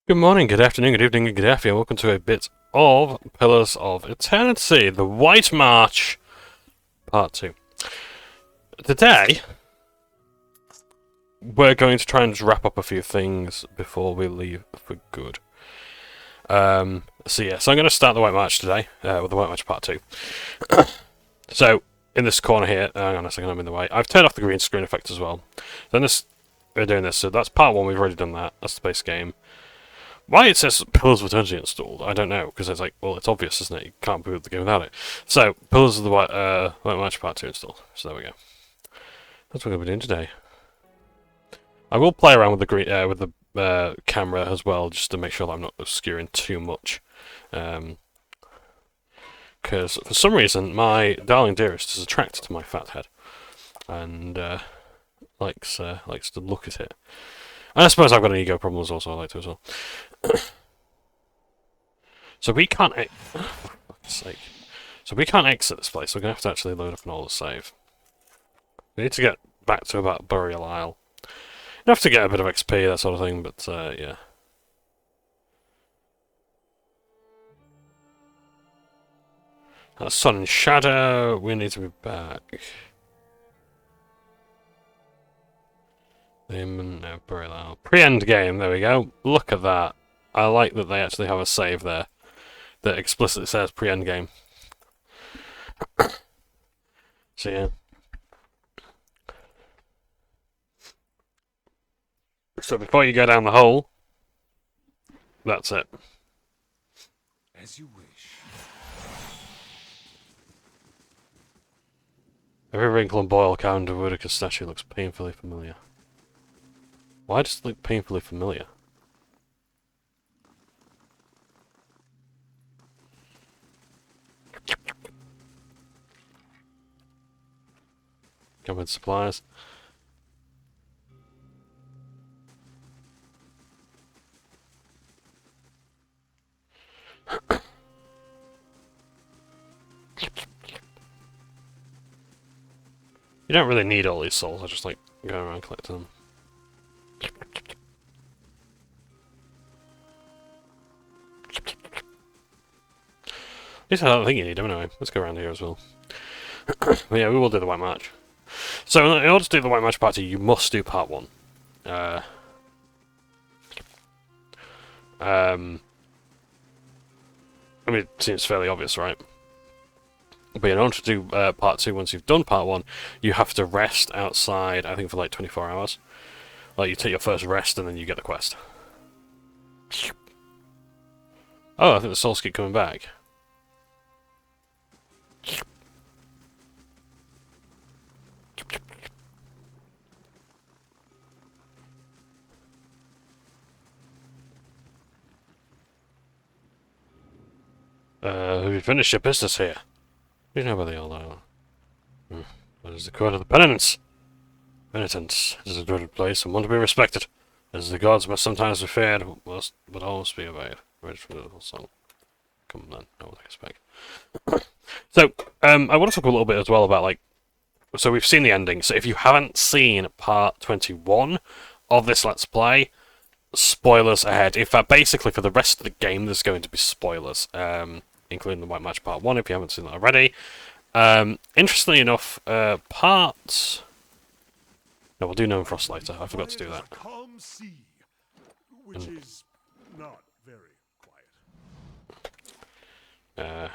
Good morning, good afternoon, good evening, and good afternoon. Welcome to a bit of Pillars of Eternity, the White March, Part 2. Today, we're going to try and just wrap up a few things before we leave for good. So I'm going to start the White March today, with the White March Part 2. So, in this corner here, hang on a second, I'm in the way. I've turned off the green screen effect as well. Then we're doing this, so that's Part 1, we've already done that. That's the base game. Why it says Pillars of Eternity installed, I don't know, because it's like, well, it's obvious, isn't it? You can't boot the game without it. So, Pillars of the White March Part 2 installed. So there we go. That's what we're going to be doing today. I will play around with the green, camera as well, just to make sure that I'm not obscuring too much. Because for some reason, my darling dearest is attracted to my fat head, and likes to look at it. And I suppose I've got an ego problem as well, so I like to as well. So we can't. For fuck's sake. So we can't exit this place. We're gonna have to actually load up an old save. We need to get back to about Burial Isle. You have to get a bit of XP, that sort of thing, but yeah. That's Sun and Shadow. We need to be back. No, Burial Isle. Pre-end game. There we go. Look at that. I like that they actually have a save there that explicitly says pre-end game. So yeah. So before you go down the hole, that's it. As you wish. Every wrinkle and boil calendar Woodica statue looks painfully familiar. Why does it look painfully familiar? Come with supplies. You don't really need all these souls, I just like go around collecting them. At least I don't think you need them anyway. Let's go around here as well. But yeah, we will do the White March. So in order to do the White March Part 2, you must do Part 1. I mean, it seems fairly obvious, right? But in order to do Part 2, once you've done Part 1, you have to rest outside, I think, for like 24 hours. Like, you take your first rest and then you get the quest. Oh, I think the souls keep coming back. Have you finished your business here? You know where they all are. That is the court of the penitents. Penitents is a dreaded place and one to be respected, as the gods must sometimes be feared, but always be obeyed. Read from the little song. Come on, then, I would expect. So, I want to talk a little bit as well about, like, so we've seen the ending, so if you haven't seen part 21 of this Let's Play, spoilers ahead. In fact, basically for the rest of the game, there's going to be spoilers, including the White Match Part 1, if you haven't seen that already. Interestingly enough, parts... No, we'll do Gnome Frost later. I forgot to do that. Calm sea, which is not very quiet.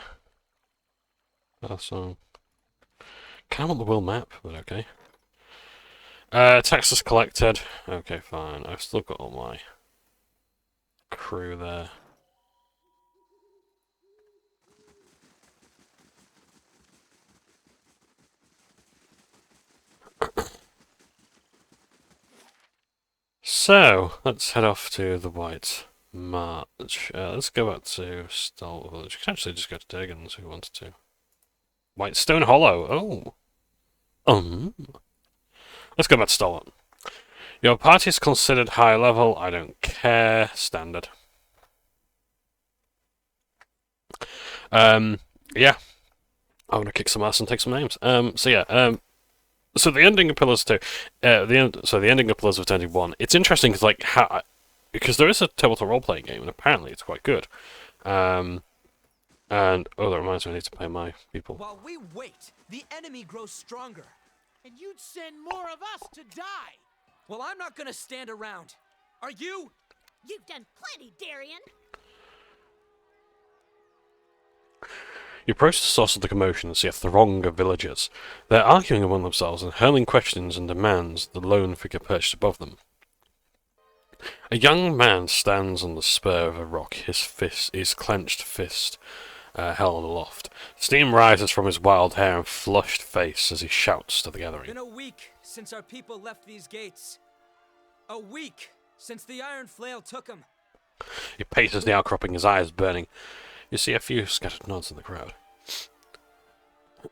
Also, kind of want the world map, but okay. Taxes collected. Okay, fine. I've still got all my crew there. So, let's head off to the White March. Let's go back to Stalwart Village. You can actually just go to Dagens if you wanted to. Whitestone Hollow. Oh. Let's go back to Stalwart. Your party is considered high level. I don't care. Standard. Yeah. I want to kick some ass and take some names. So the ending of Pillars 2, the ending of Pillars of Eternity 1, it's interesting because, like, because there is a tabletop role-playing game, and apparently it's quite good. And oh, that reminds me, I need to pay my people. While we wait, the enemy grows stronger. And you'd send more of us to die. Well, I'm not gonna stand around. Are you? You've done plenty, Darian. You approach the source of the commotion and see a throng of villagers. They're arguing among themselves and hurling questions and demands at the lone figure perched above them. A young man stands on the spur of a rock, his clenched fist held aloft. Steam rises from his wild hair and flushed face as he shouts to the gathering. Been a week since our people left these gates. A week since the iron flail took them. He paces the outcropping, his eyes burning. You see a few scattered nods in the crowd.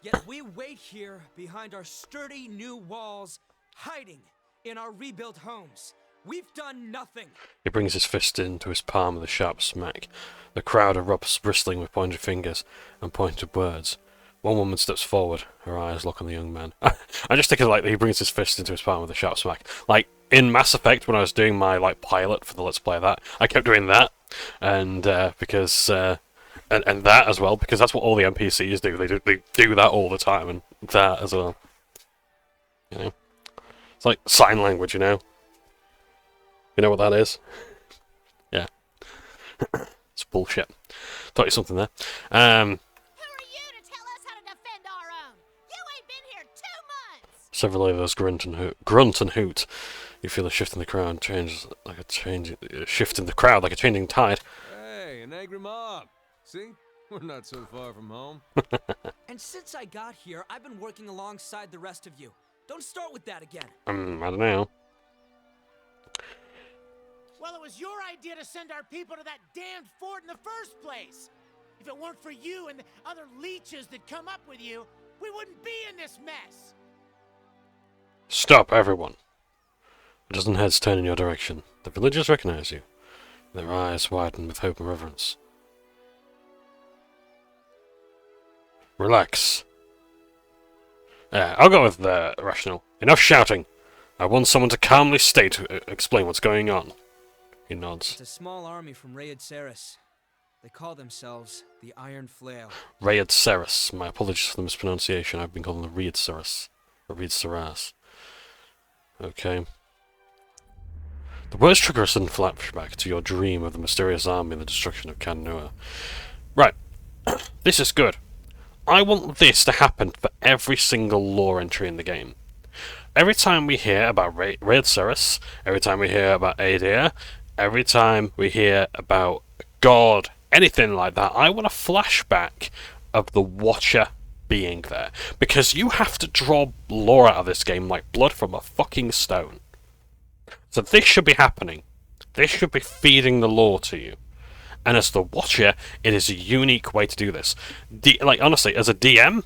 Yet we wait here behind our sturdy new walls, hiding in our rebuilt homes. We've done nothing. He brings his fist into his palm with a sharp smack. The crowd erupts, bristling with pointed fingers and pointed words. One woman steps forward, her eyes lock on the young man. I just think it's like he brings his fist into his palm with a sharp smack. Like, in Mass Effect, when I was doing my, like, pilot for the Let's Play of that, I kept doing that, and, because, and that as well, because that's what all the NPCs do. They do that all the time, and that as well. You know? It's like sign language, you know? You know what that is? Yeah. It's bullshit. Taught you something there. Who are you to tell us how to defend our own? You ain't been here 2 months. Several others grunt and hoot. You feel a shift in the crowd, shift in the crowd like a changing tide. Hey, an angry mob. See? We're not so far from home. And since I got here, I've been working alongside the rest of you. Don't start with that again. I don't know. Well, it was your idea to send our people to that damned fort in the first place. If it weren't for you and the other leeches that come up with you, we wouldn't be in this mess. Stop, everyone. A dozen heads turn in your direction. The villagers recognize you. Their eyes widen with hope and reverence. Relax. I'll go with the rational. Enough shouting. I want someone to calmly explain what's going on. He nods. It's a small army from Raed Ceres. They call themselves the Iron Flail. Raed Ceres. My apologies for the mispronunciation. I've been calling them Raed Ceres. Or Raed Ceres. Okay. The words trigger a sudden flashback to your dream of the mysterious army and the destruction of Canua. Right. This is good. I want this to happen for every single lore entry in the game. Every time we hear about Raed Ceres, every time we hear about Aedir, every time we hear about God, anything like that, I want a flashback of the Watcher being there. Because you have to draw lore out of this game like blood from a fucking stone. So this should be happening. This should be feeding the lore to you. And as the Watcher, it is a unique way to do this. Like, honestly, as a DM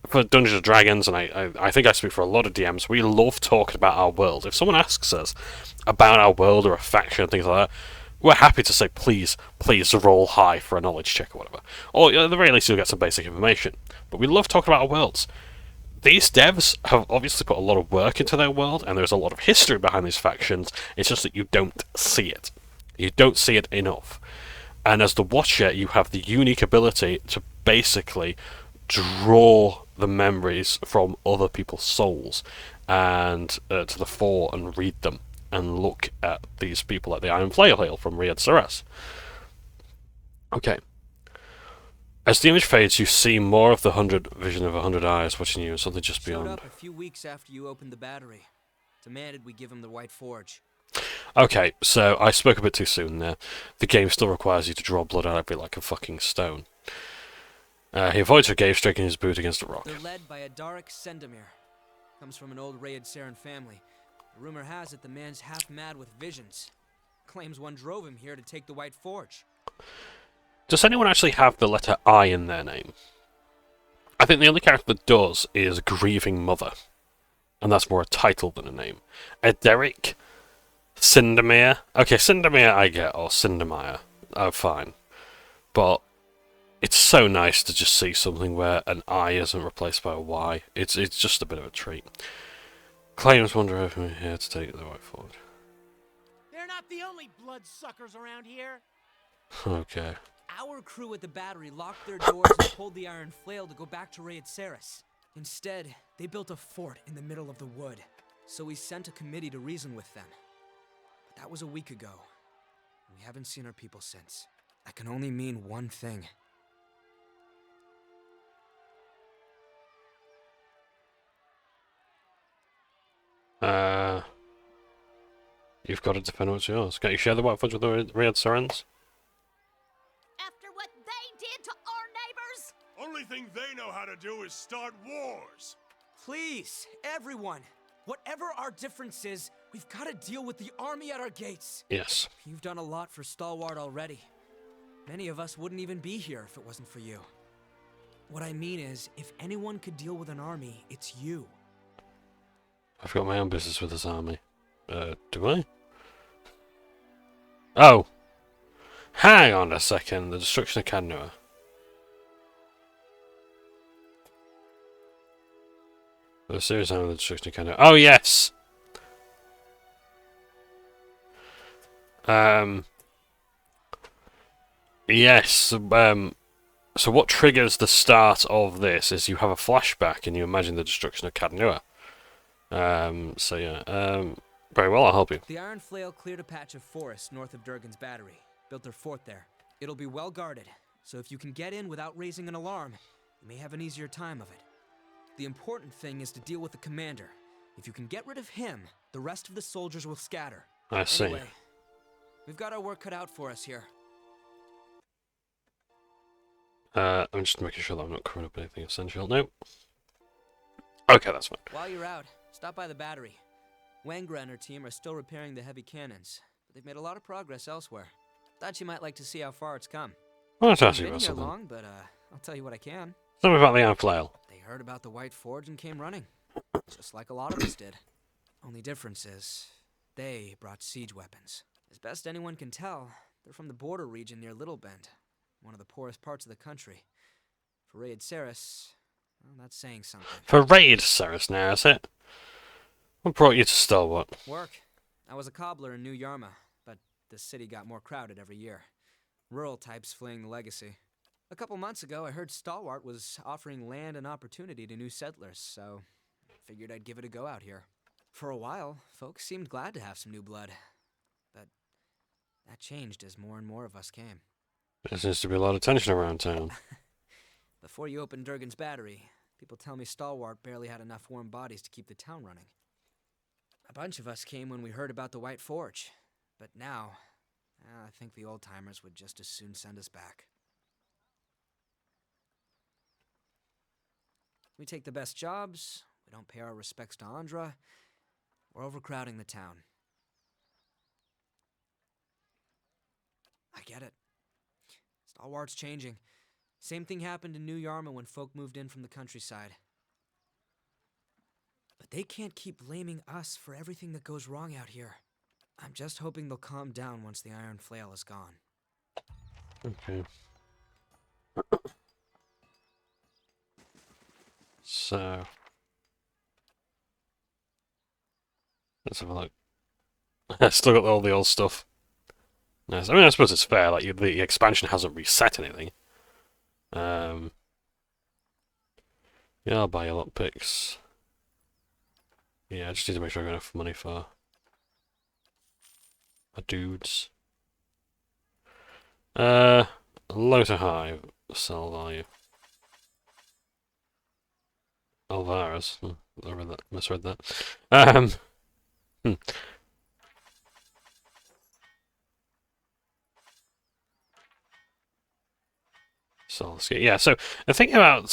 for Dungeons & Dragons, and I think I speak for a lot of DMs, we love talking about our world. If someone asks us about our world or a faction and things like that, we're happy to say, please roll high for a knowledge check or whatever. Or at the very least, you'll get some basic information. But we love talking about our worlds. These devs have obviously put a lot of work into their world, and there's a lot of history behind these factions. It's just that you don't see it. You don't see it enough. And as the Watcher, you have the unique ability to basically draw the memories from other people's souls and to the fore and read them and look at these people like the Iron Flail from Raed Ceres. Okay. As the image fades, you see more of the vision of 100 eyes watching you and something just beyond. Showed up a few weeks after you opened the battery. Demanded we give him the White Forge. Okay, so I spoke a bit too soon there. The game still requires you to draw blood out of it like a fucking stone. He avoids her gaze, striking his boot against a rock. They're led by a Dark Sendamir. Comes from an old Raed Seren family. The rumor has it the man's half mad with visions. Claims one drove him here to take the White Forge. Does anyone actually have the letter I in their name? I think the only character that does is Grieving Mother. And that's more a title than a name. Ederic? Sindamir? Okay, Sindamir I get, or Sindamire. Oh, fine. But it's so nice to just see something where an I isn't replaced by a Y. It's just a bit of a treat. Claims one drove me here to take the White Forge. They're not not the only bloodsuckers around here. Okay. Our crew at the battery locked their doors and pulled the iron flail to go back to Raid Saris. Instead, they built a fort in the middle of the wood. So we sent a committee to reason with them. But that was a week ago. We haven't seen our people since. That can only mean one thing. You've got to defend what's yours. Can't you share the white fudge with the Red Sirens? After what they did to our neighbors? Only thing they know how to do is start wars. Please, everyone, whatever our difference is, we've got to deal with the army at our gates. Yes. You've done a lot for Stalwart already. Many of us wouldn't even be here if it wasn't for you. What I mean is, if anyone could deal with an army, it's you. I've got my own business with this army. Do I? Oh! Hang on a second, the destruction of Cadnua. The serious time of the destruction of Cadnua. Oh, yes! Yes, so what triggers the start of this is you have a flashback and you imagine the destruction of Cadnua. So yeah, very well, I'll help you. The Iron Flail cleared a patch of forest north of Durgan's battery, built their fort there. It'll be well guarded, so if you can get in without raising an alarm, you may have an easier time of it. The important thing is to deal with the commander. If you can get rid of him, the rest of the soldiers will scatter. I see. Anyway, we've got our work cut out for us here. I'm just making sure that I'm not covering up anything essential. Nope. Okay, that's fine. While you're out, stop by the battery. Wangra and her team are still repairing the heavy cannons, but they've made a lot of progress elsewhere. Thought you might like to see how far it's come. Well, let's ask you Been about here something. long, but I'll tell you what I can. Tell me about the Iron Flail. They heard about the White Forge and came running, just like a lot of us did. Only difference is, they brought siege weapons. As best anyone can tell, they're from the border region near Little Bend, one of the poorest parts of the country. For Raid Saris, well, that's saying something. For Raid Saris now, is it? What brought you to Stalwart? Work. I was a cobbler in New Yarma, but the city got more crowded every year. Rural types fleeing the legacy. A couple months ago, I heard Stalwart was offering land and opportunity to new settlers, so I figured I'd give it a go out here. For a while, folks seemed glad to have some new blood, but that changed as more and more of us came. There seems to be a lot of tension around town. Before you opened Durgan's battery, people tell me Stalwart barely had enough warm bodies to keep the town running. A bunch of us came when we heard about the White Forge, but now, I think the old-timers would just as soon send us back. We take the best jobs, we don't pay our respects to Andra, we're overcrowding the town. I get it. Stalwart's changing. Same thing happened in New Yarma when folk moved in from the countryside. But they can't keep blaming us for everything that goes wrong out here. I'm just hoping they'll calm down once the Iron Flail is gone. Okay. So let's have a look. Still got all the old stuff. Nice. I mean, I suppose it's fair. Like the expansion hasn't reset anything. Yeah, I'll buy a lot of picks. Yeah, I just need to make sure I got enough money for my dudes. Low to high sell value. Alvarez. I read that. Misread that. So let's get, yeah. So the thing about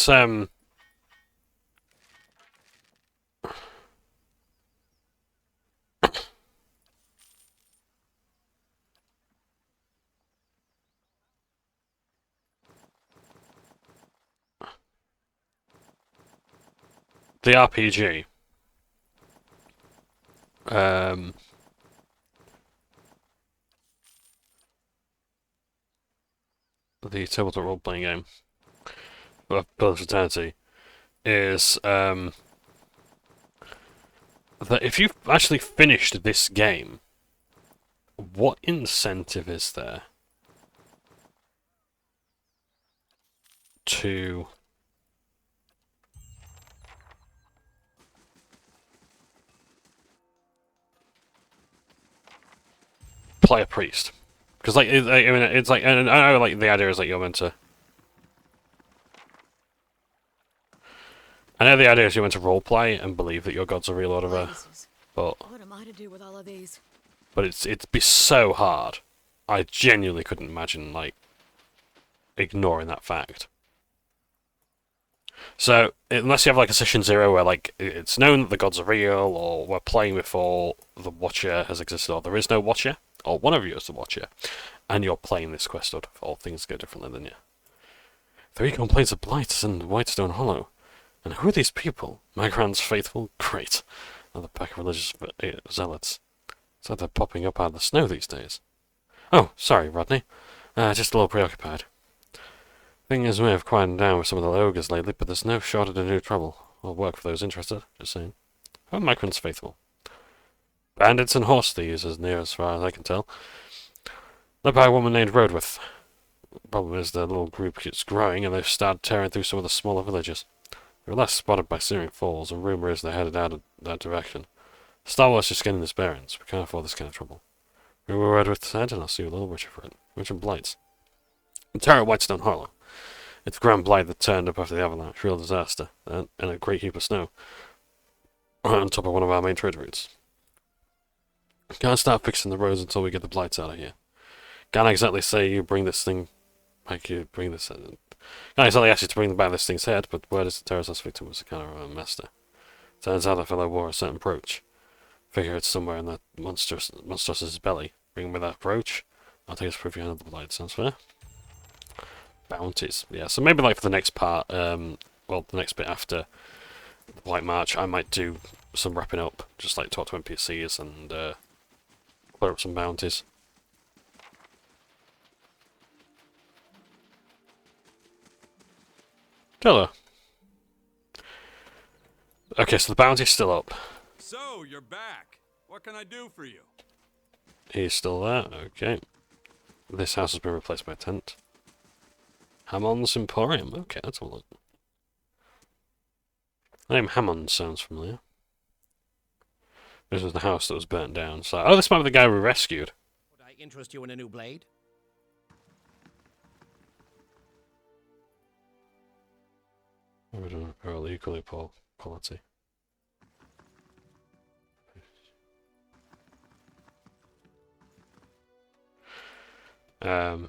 the RPG, the tabletop role-playing game, Pillars of Eternity, is that if you've actually finished this game, what incentive is there to play a priest? Because like, I mean, it's like, and I know like the idea is like you're meant to. I know the idea is you're meant to roleplay and believe that your gods are real or whatever, Jesus. but What am I to do with all of these? it'd be so hard. I genuinely couldn't imagine like ignoring that fact. So unless you have like a session 0 where like it's known that the gods are real, or we're playing before the Watcher has existed, or there is no Watcher, or one of you is the Watcher, and you're playing this quest, or all things go differently than you. 3 complaints of blights in Whitestone Hollow. And who are these people? Magran's faithful? Great. Another pack of religious zealots. It's like they're popping up out of the snow these days. Oh, sorry, Rodney. Just a little preoccupied. Things may have quieted down with some of the ogres lately, but there's no shortage of new trouble. I'll work for those interested, just saying. Who are Magran's faithful? Bandits and horse thieves, as far as I can tell. Led by a woman named Rodwith. Problem is their little group keeps growing, and they've started tearing through some of the smaller villages. They were last spotted by Searing Falls, and rumour is they're headed out of that direction. Star Wars is getting his bearings. We can't afford this kind of trouble. Remember what Redwith said, and I'll see you a little witcher for it. Witch and Blights. The terror at Whitestone Hollow. It's the Grand Blight that turned up after the avalanche. Real disaster. And a great heap of snow. On top of one of our main trade routes. Can't start fixing the roads until we get the Blights out of here. Can't exactly say you bring this thing... Like you bring this... Can't exactly ask you to bring back this thing's head, but word is the terror's last victim was a kind of a master. Turns out the fellow wore a certain brooch. Figure it's somewhere in that monstrous belly. Bring me that brooch. I'll take it to prove you handle the Blight. Sounds fair? Bounties. Yeah, so maybe like for the next part, well, the next bit after the Blight March, I might do some wrapping up. Just like talk to NPCs and clear up some bounties. Hello. Okay, so the bounty's still up. So, you're back. What can I do for you? He's still there, okay. This house has been replaced by a tent. Hammon's Emporium, okay, let's have a look. The name Hammond sounds familiar. This was the house that was burnt down, so... Oh, this might be the guy we rescued. Would I interest you in a new blade? Original apparel, equally poor quality. The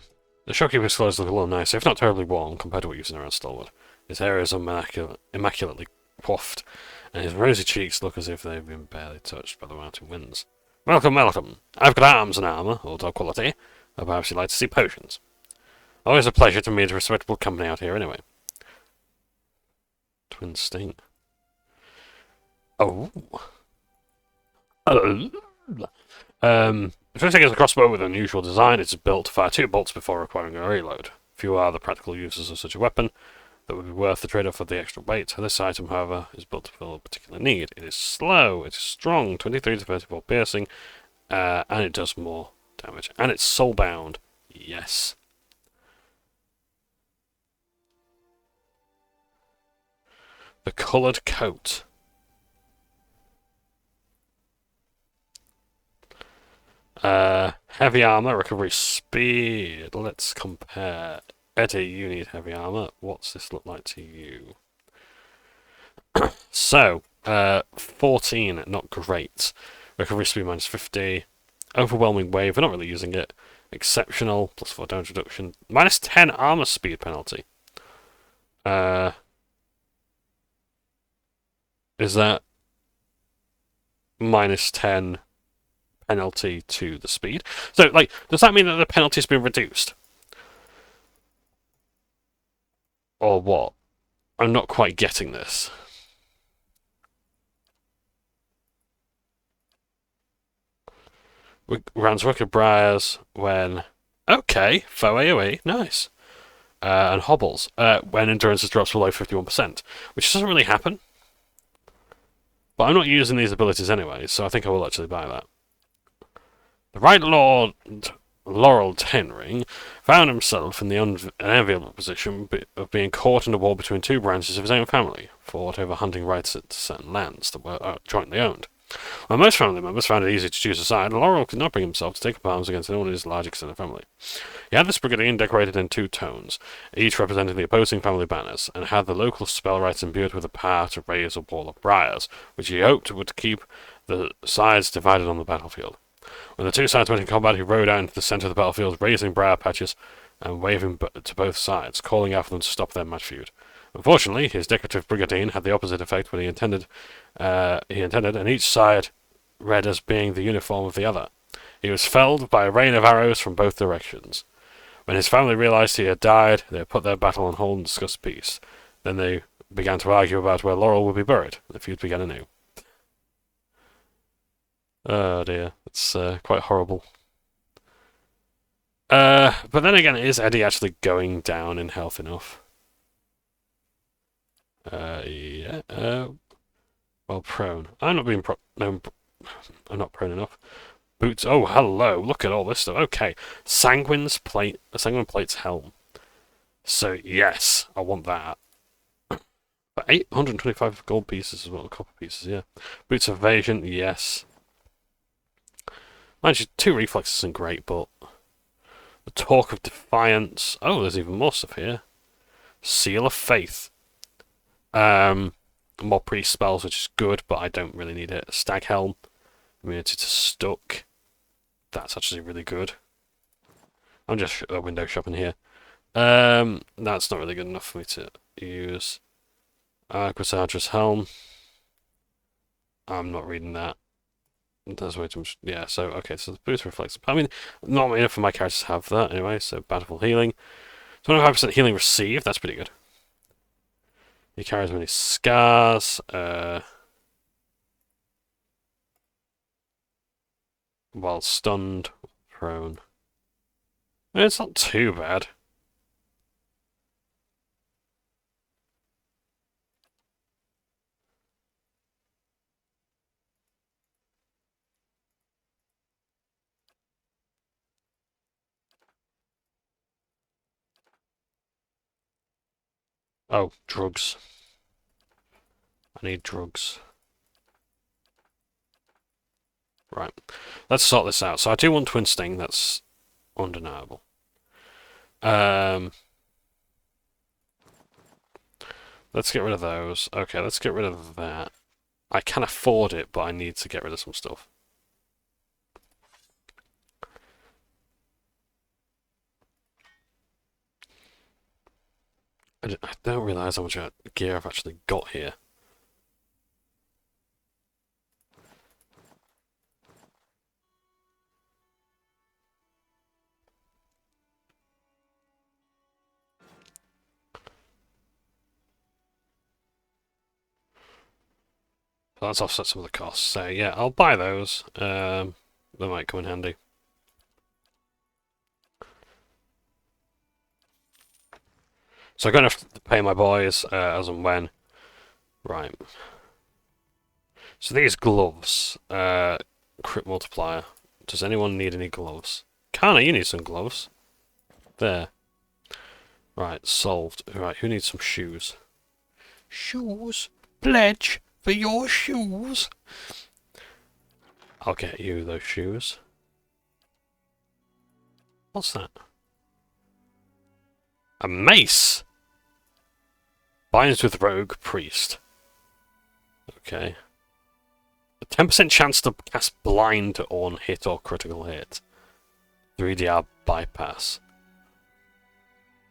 shopkeeper's clothes look a little nicer, if not terribly warm, compared to what you've seen around Stalwood. His hair is immaculately coiffed, and his rosy cheeks look as if they've been barely touched by the mountain winds. Welcome, welcome. I've got arms and armour, all top quality, or perhaps you'd like to see potions. Always a pleasure to meet a respectable company out here, anyway. Twin Sting. Oh. The first thing is a crossbow with an unusual design. It's built to fire 2 bolts before requiring a reload. Few are the practical uses of such a weapon that would be worth the trade-off of the extra weight. This item, however, is built to fill a particular need. It is slow, it is strong, 23 to 34 piercing, and it does more damage. And it's soulbound. Yes. The coloured coat. Heavy armor, recovery speed. Let's compare. Eddie, you need heavy armor. What's this look like to you? So, 14, not great. Recovery speed minus 50. Overwhelming wave, we're not really using it. Exceptional, plus 4 damage reduction. Minus 10 armor speed penalty. Is that minus 10 penalty to the speed? So, like, does that mean that the penalty's been reduced? Or what? I'm not quite getting this. Rounds Wicked Briars when... Okay, foe AoE, nice. And Hobbles, when endurance drops below 51%, which doesn't really happen. But I'm not using these abilities anyway, so I think I will actually buy that. The Right Lord Laurel Tenring found himself in the unenviable position of being caught in a war between two branches of his own family, fought over hunting rights to certain lands that were jointly owned. While most family members found it easy to choose a side, Laurel could not bring himself to take up arms against anyone in his large extended family. He had this brigade decorated in two tones, each representing the opposing family banners, and had the local spell rights imbued with the power to raise a wall of briars, which he hoped would keep the sides divided on the battlefield. When the two sides went in combat, he rode out into the centre of the battlefield, raising briar patches and waving to both sides, calling out for them to stop their mad feud. Unfortunately, his decorative brigandine had the opposite effect when he intended, and each side read as being the uniform of the other. He was felled by a rain of arrows from both directions. When his family realized he had died, they put their battle on hold and discussed peace. Then they began to argue about where Laurel would be buried. The feud began anew. Oh dear, it's quite horrible. But then again, is Eddie actually going down in health enough? Yeah. Well, prone. I'm not being no, I'm not prone enough. Boots. Oh, hello. Look at all this stuff. Okay. Sanguine Plate's helm. So, yes, I want that. But 825 gold pieces as well, copper pieces, yeah. Boots of evasion, yes. Mind you, 2 reflexes isn't great, but... The Talk of Defiance. Oh, there's even more stuff here. Seal of Faith. More priest spells, which is good, but I don't really need it. Stag Helm. Immunity to Stuck. That's actually really good. I'm just window shopping here. That's not really good enough for me to use. Quasardra's Helm. I'm not reading that. That's way too much. Yeah, so, okay, so the boost reflects. I mean, not enough for my characters to have that anyway, so Bountiful Healing. 25% healing received, that's pretty good. He carries many scars. While stunned, prone. It's not too bad. Oh, drugs. I need drugs. Right. Let's sort this out. So I do want Twin Sting, that's undeniable. Let's get rid of those. Okay, let's get rid of that. I can afford it, but I need to get rid of some stuff. I don't realise how much gear I've actually got here. So let's offset some of the costs. So yeah, I'll buy those. They might come in handy. So I'm going to have to pay my boys as and when. Right. So these gloves, crit multiplier. Does anyone need any gloves? Kana, you need some gloves. There. Right, solved. Right, who needs some shoes? Shoes? Pledge for your shoes? I'll get you those shoes. What's that? A mace! Binds with Rogue Priest. Okay. A 10% chance to cast Blind on hit or critical hit. 3DR bypass.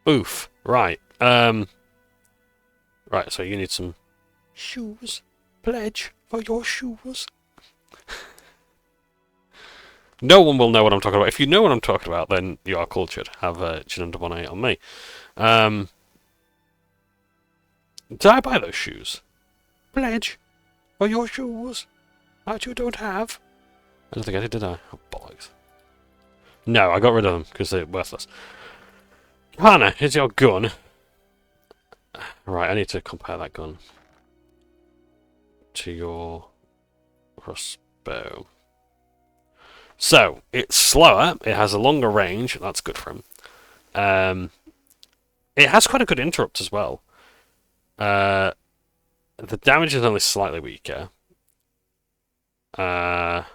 Oof. Right. Right, so you need some shoes. Pledge for your shoes. No one will know what I'm talking about. If you know what I'm talking about, then you are cultured. Have Johnbonne on me. Did I buy those shoes? Pledge for your shoes that you don't have. I don't think I did I? Oh, bollocks. No, I got rid of them because they're worthless. Hannah, here's your gun. Right, I need to compare that gun to your crossbow. So, it's slower, it has a longer range, that's good for him. It has quite a good interrupt as well. The damage is only slightly weaker. It's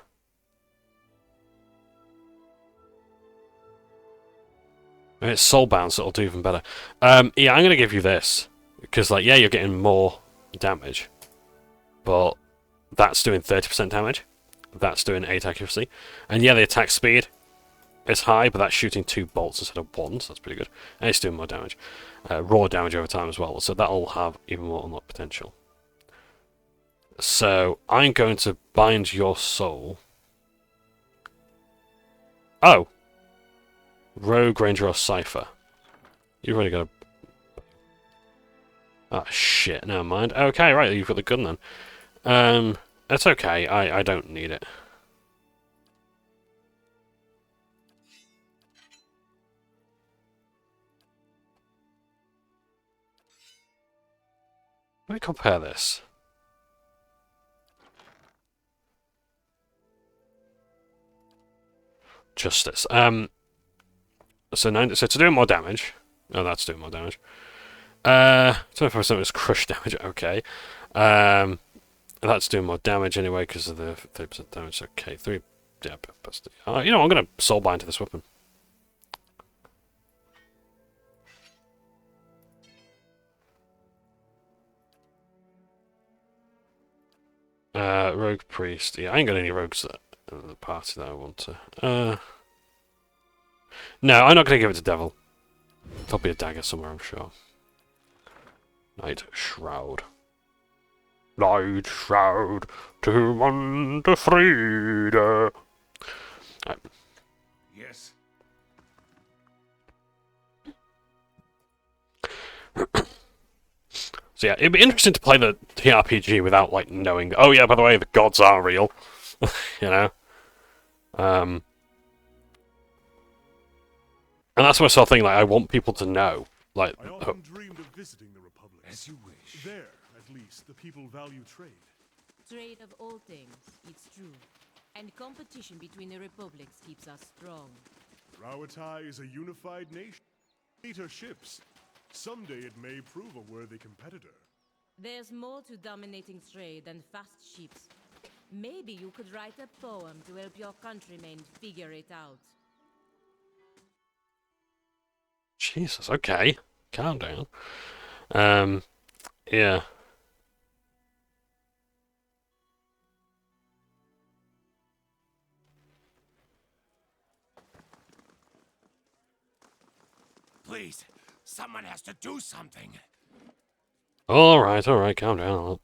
soulbound, so it'll do even better. Yeah, I'm going to give you this. Because, like, yeah, you're getting more damage. But that's doing 30% damage. That's doing 8 accuracy. And yeah, the attack speed is high, but that's shooting 2 bolts instead of 1, so that's pretty good. And it's doing more damage. Raw damage over time as well, so that'll have even more unlock potential. So, I'm going to bind your soul. Oh! Rogue, Ranger, or Cypher. You've already got a... Ah, shit, never mind. Okay, right, you've got the gun then. That's okay, I don't need it. Let me compare this. Justice. So to do more damage. Oh, that's doing more damage. 25% is crush damage. Okay. That's doing more damage anyway because of the 30% damage. Okay, 3. Yeah, you know, I'm gonna soulbind to this weapon. Rogue priest. Yeah, I ain't got any rogues in the party that I want to. No, I'm not gonna give it to devil. There'll be a dagger somewhere, I'm sure. Night Shroud. Night Shroud to wander freed. Yes. So yeah, it'd be interesting to play the RPG without, like, knowing, oh yeah, by the way, the gods are real. You know? And that's my sort of thing, like, I want people to know. Like, I often dreamed of visiting the Republic. As you wish. There, at least, the people value trade. Trade of all things, it's true. And competition between the republics keeps us strong. Rawatai is a unified nation. Later ships. Someday it may prove a worthy competitor. There's more to dominating trade than fast ships. Maybe you could write a poem to help your countrymen figure it out. Jesus, okay. Calm down. Yeah. Please, someone has to do something. Alright, calm down.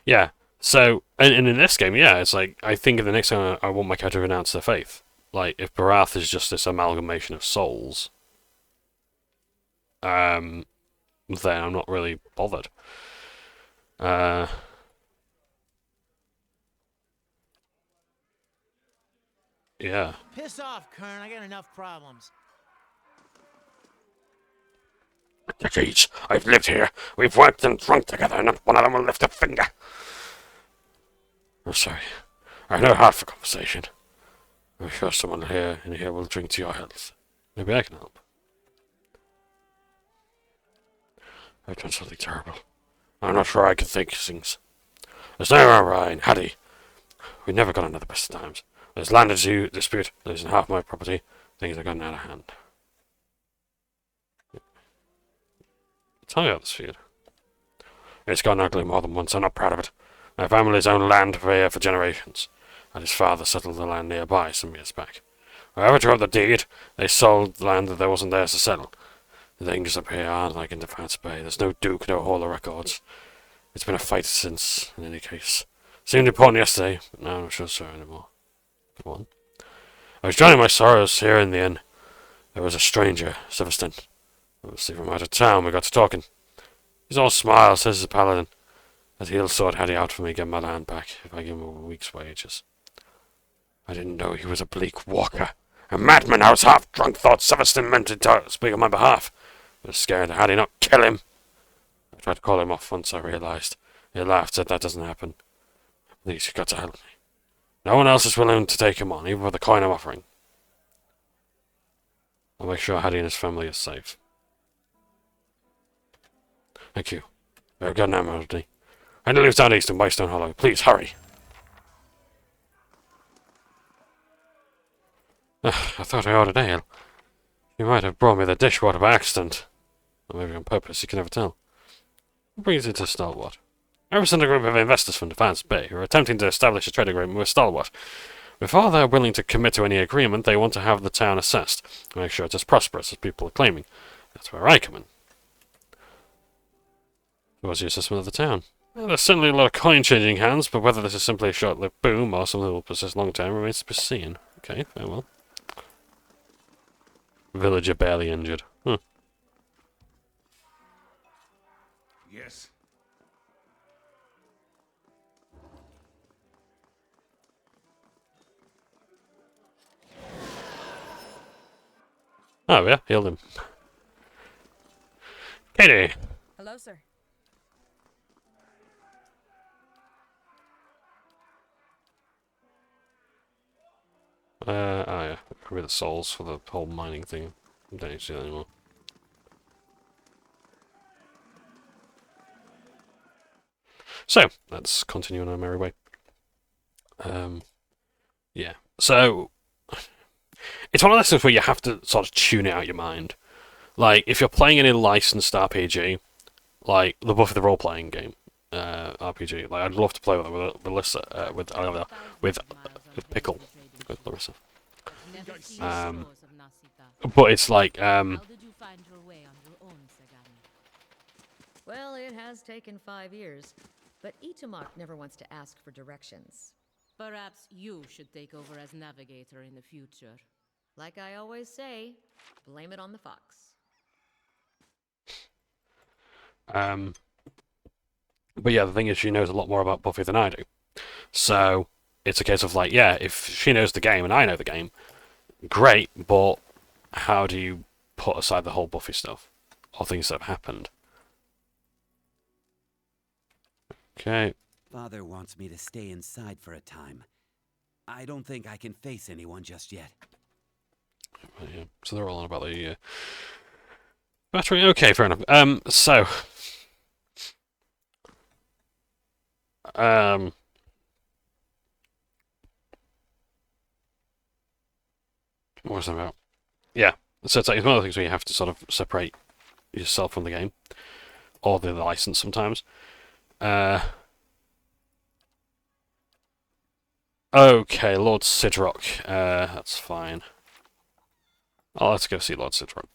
Yeah, so, and in this game, yeah, it's like, I think the next time I want my character to renounce their faith. Like, if Barath is just this amalgamation of souls, then I'm not really bothered. Yeah. Piss off, Kern. I got enough problems. Decades. I've lived here. We've worked and drunk together, and not one of them will lift a finger. I'm sorry. I have no heart for conversation. I'm sure someone here in here will drink to your health. Maybe I can help. I've done something terrible. I'm not sure I can think things. There's no Ryan, Hattie. We never got another best of times. There's land dispute. There's half my property. Things are getting out of hand. Tell me about this feud. It's gone ugly more than once. I'm not proud of it. My family's owned land for generations, and his father settled the land nearby some years back. Whoever drove the deed, they sold the land that wasn't theirs to settle. The things up here aren't like in Defiance Bay. There's no Duke, no Hall of Records. It's been a fight since, in any case. Seemed important yesterday, but now I'm not sure so anymore. Come on. I was drowning my sorrows here in the inn. There was a stranger, Severston. Obviously from out of town, we got to talking. He's all smiles, says he's a paladin. That he'll sort Hattie out for me, get my land back, if I give him a week's wages. I didn't know he was a bleak walker. A madman I was half drunk, thought Severston meant to speak on my behalf. I was scared that Hattie not kill him. I tried to call him off once I realized. He laughed, said that doesn't happen. Please, you got to help me. No one else is willing to take him on, even for the coin I'm offering. I'll make sure Hattie and his family are safe. Thank you. Very good now, Rodney. I need to leave down east in Whitestone Hollow. Please, hurry. I thought I ordered ale. You might have brought me the dishwater by accident. Or maybe on purpose, you can never tell. What brings you to Stalwart? I represent a group of investors from Defiance Bay who are attempting to establish a trade agreement with Stalwart. Before they're willing to commit to any agreement, they want to have the town assessed, to make sure it's as prosperous as people are claiming. That's where I come in. What's your assessment of the town? Well, there's certainly a lot of coin changing hands, but whether this is simply a short-lived boom or something that will persist long-term remains to be seen. Okay, very well. Villager barely injured. Huh. Yes. Oh yeah, healed him. Katie! Hello, sir. Oh yeah, probably the souls for the whole mining thing. I don't need to do that anymore. So, let's continue on our merry way. Yeah. So, it's one of those things where you have to sort of tune it out your mind. Like, if you're playing any licensed RPG, like the Buffy the Role-Playing game, RPG, like I'd love to play with Melissa, with Pickle, with Larissa. But it's like, How did you find your way on your own, Sagani? Well, it has taken 5 years, but Itamak never wants to ask for directions. Perhaps you should take over as navigator in the future. Like I always say, blame it on the fox. But yeah, the thing is, she knows a lot more about Buffy than I do. So it's a case of like, yeah, if she knows the game and I know the game, great, but how do you put aside the whole Buffy stuff? Or things that have happened? Okay. Father wants me to stay inside for a time. I don't think I can face anyone just yet. Yeah, so they're all on about the battery. Okay, fair enough. What was that about? Yeah, so it's like, it's one of the things where you have to sort of separate yourself from the game, or the license sometimes. Okay, Lord Sidrock. That's fine. Oh, let's go see Lord Sidrock.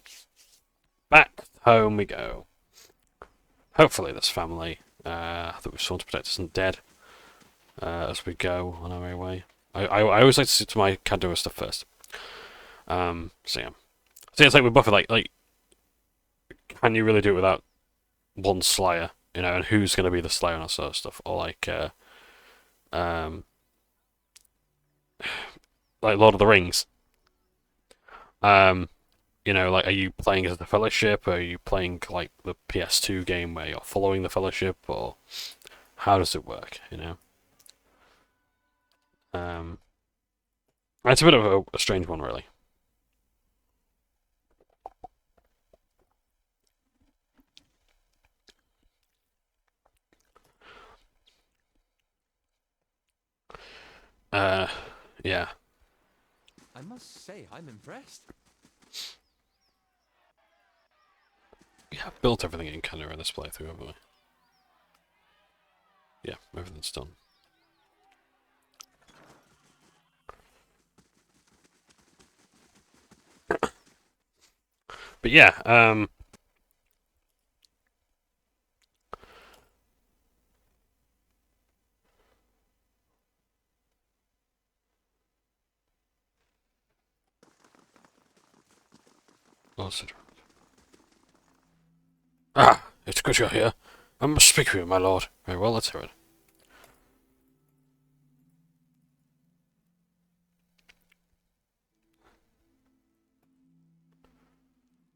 Back home we go. Hopefully this family that we've sworn to protect isn't dead as we go on our merry way. I always like to see to my Kandura stuff first. So yeah. So it's like with Buffy, like, can you really do it without one Slayer? You know, and who's going to be the Slayer and that sort of stuff? Or like Lord of the Rings. You know, like, are you playing as the Fellowship? Or are you playing like the PS2 game where you're following the Fellowship? Or how does it work? You know. It's a bit of a strange one, really. Yeah. I must say, I'm impressed. We have built everything in Canada in this playthrough, haven't we? Yeah, everything's done. But yeah, Lord Sidrock. Ah, it's good you're here. I must speak with you, my lord. Very well, let's hear it.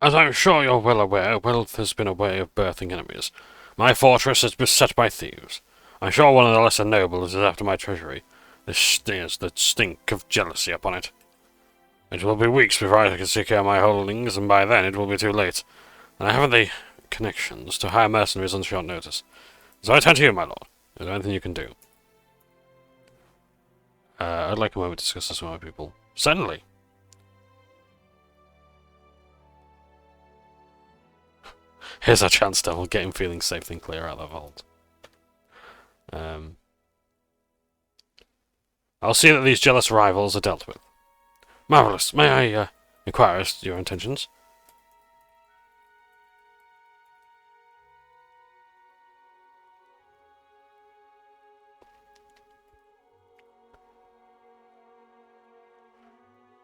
As I'm sure you're well aware, wealth has been a way of birthing enemies. My fortress is beset by thieves. I'm sure one of the lesser nobles is after my treasury. This sneers the stink of jealousy upon it. It will be weeks before I can secure my holdings, and by then it will be too late. And I haven't the connections to hire mercenaries on short notice. So I turn to you, my lord. Is there anything you can do? I'd like a moment to discuss this with my people. Certainly. Here's our chance, Devil. Get him feeling safe, then clear out that vault. I'll see that these jealous rivals are dealt with. Marvelous. May I inquire as to your intentions?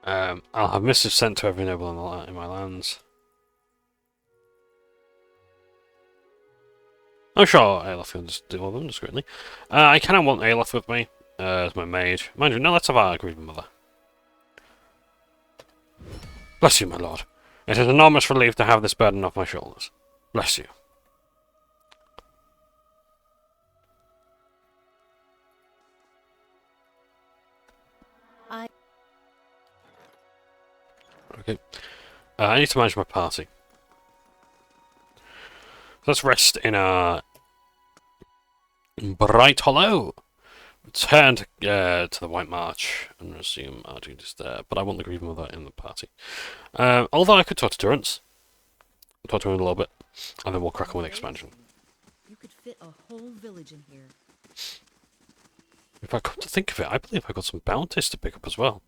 I'll have missives sent to every noble in my lands. I'm sure Aelith can just deal with them discreetly. I kind of want Aelith with me as my mage. Mind you, now let's have our agreement, mother. Bless you, my lord. It is an enormous relief to have this burden off my shoulders. Bless you. Okay. I need to manage my party. Let's rest in our Bright Hollow. Return to the White March and resume our duties there. But I want the Grieving Mother in the party. Although I could talk to Durrance. Talk to him a little bit. And then we'll crack on with expansion. You could fit a whole village in here. If I come to think of it, I believe I got some bounties to pick up as well.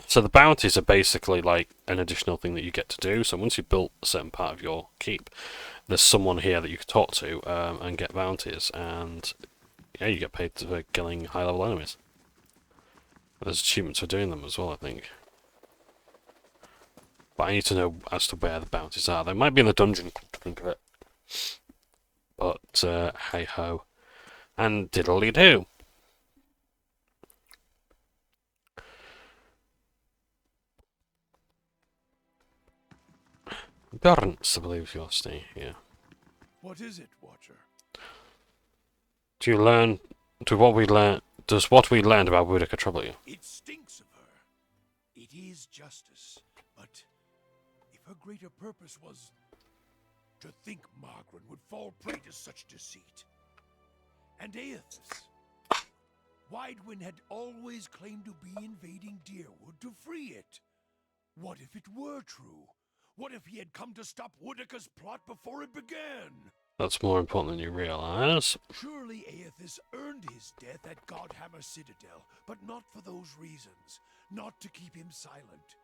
So the bounties are basically like an additional thing that you get to do. So once you've built a certain part of your keep, there's someone here that you can talk to and get bounties. And yeah, you get paid for killing high-level enemies. There's achievements for doing them as well, I think. But I need to know as to where the bounties are. They might be in the dungeon, to think of it. But, hey-ho. And diddly-do. Durrance, I believe you're staying here. What is it, Watcher? Do you learn... Does what we learned about Boudica trouble you? It stinks of her. It is justice. But if her greater purpose was to think Margaret would fall prey to such deceit. And Aethys. Widewin had always claimed to be invading Deerwood to free it. What if it were true? What if he had come to stop Boudica's plot before it began? That's more important than you realize. Surely Aethys earned his death at Godhammer Citadel, but not for those reasons. Not to keep him silent.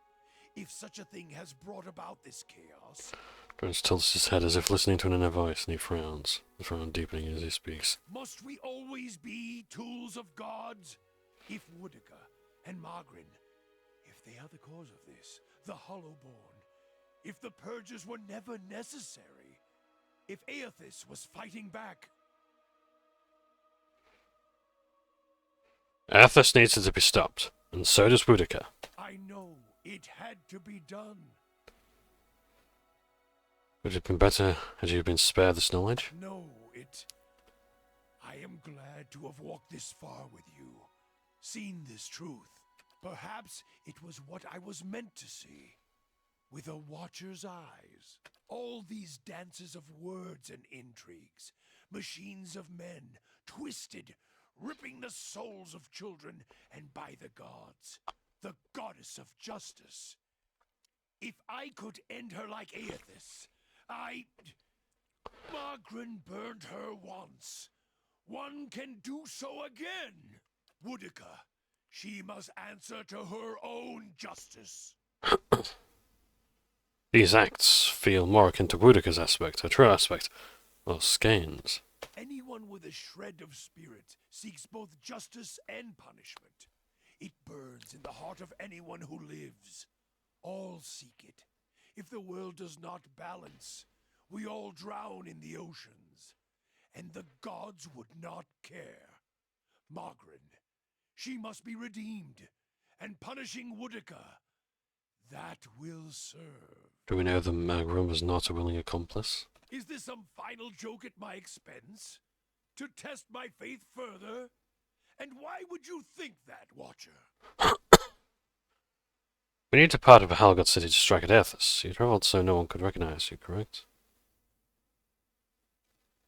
If such a thing has brought about this chaos... Durrance tilts his head as if listening to an inner voice, and he frowns, the frown deepening as he speaks. Must we always be tools of gods? If Boudica and Margaret, if they are the cause of this, the Hollowborn, if the purges were never necessary, if Aethys was fighting back... Aethys needs to be stopped, and so does Boudica. I know it had to be done. Would it have been better had you been spared this knowledge? No, I am glad to have walked this far with you, seen this truth. Perhaps it was what I was meant to see. With a watcher's eyes. All these dances of words and intrigues. Machines of men, twisted, ripping the souls of children, and by the gods, the goddess of justice. If I could end her like Aethys, Margaret burned her once. One can do so again. Boudica, she must answer to her own justice. These acts feel more akin to Boudica's aspect, her true aspect, or Skane's. Anyone with a shred of spirit seeks both justice and punishment. It burns in the heart of anyone who lives. All seek it. If the world does not balance, we all drown in the oceans. And the gods would not care. Margaret, she must be redeemed. And punishing Boudica, that will serve. Do we know that Margaret was not a willing accomplice? Is this some final joke at my expense? To test my faith further? And why would you think that, Watcher? We need to part of Halgod City to strike at Aethys. You traveled so no one could recognize you, correct?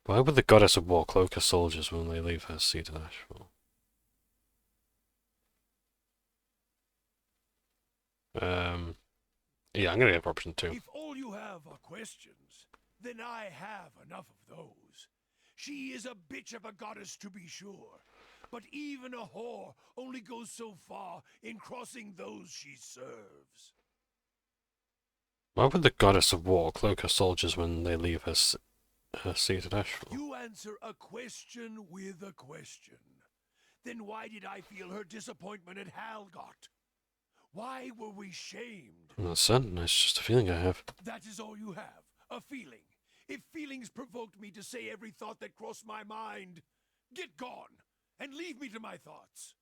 Why would the goddess of war cloak her soldiers when they leave her seat at Ashfall? Yeah, I'm gonna go for option 2. If all you have are questions, then I have enough of those. She is a bitch of a goddess, to be sure. But even a whore only goes so far in crossing those she serves. Why would the goddess of war cloak her soldiers when they leave her seat at Ashfall? You answer a question with a question. Then why did I feel her disappointment at Halgot? Why were we shamed? I'm not certain, it's just a feeling I have. That is all you have, a feeling. If feelings provoked me to say every thought that crossed my mind, get gone and leave me to my thoughts.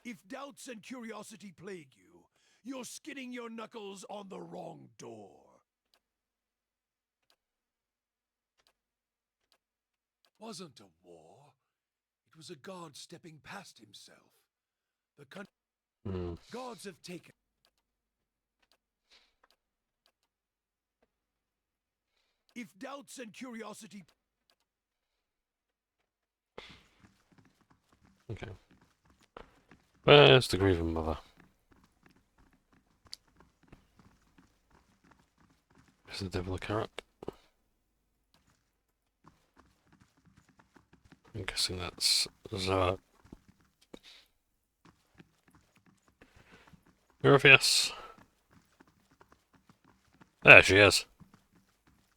If doubts and curiosity plague you, you're skinning your knuckles on the wrong door. Wasn't a war. It was a god stepping past himself. The gods have taken. If doubts and curiosity. Okay. Where's the grieving mother? Is the devil a carrot? I'm guessing that's Zoa. Europeus. There she is.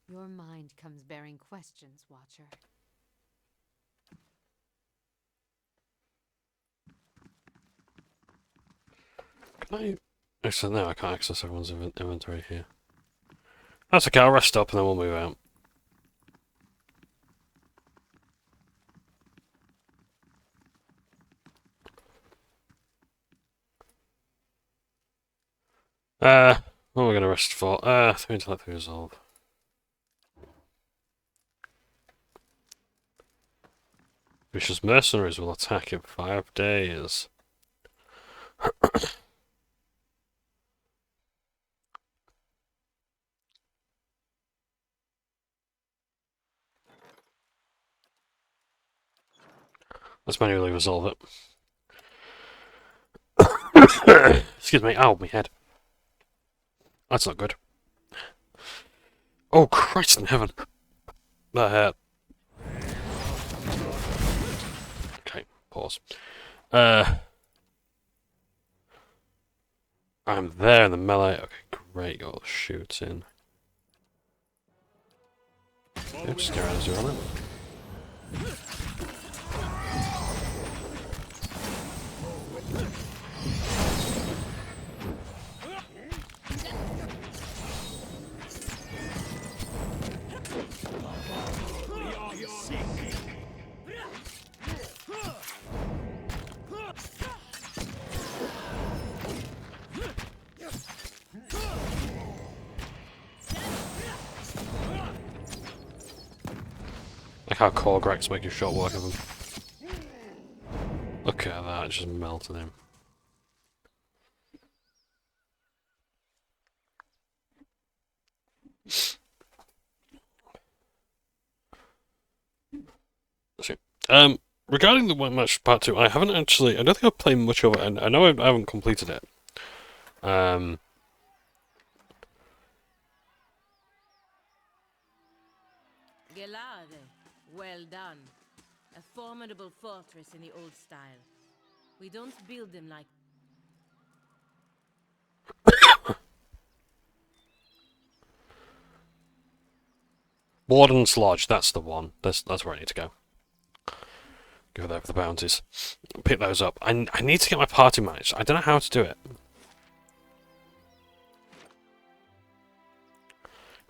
Your mind comes bearing questions, Watcher. Can I... Actually, no, I can't access everyone's inventory here. That's okay, I'll rest up and then we'll move out. What are we gonna rest for? 3 intellect resolve. Vicious mercenaries will attack in 5 days. Let's manually resolve it. Excuse me, ow, my head. That's not good. Oh, Christ in heaven. That hurt. Okay, pause. I'm there in the melee. Okay, great, got all the shoots in. Yep, stare at us around it. Like how Korgrex making short work of him. Look at that, it just melted him. So, regarding the One Match Part 2, I haven't actually, I don't think I've played much of it, and I know I haven't completed it. Gelade, well done. A formidable fortress in the old style. We don't build them like... Warden's Lodge, that's the one. That's where I need to go. Go there for the bounties. Pick those up. I need to get my party managed. I don't know how to do it.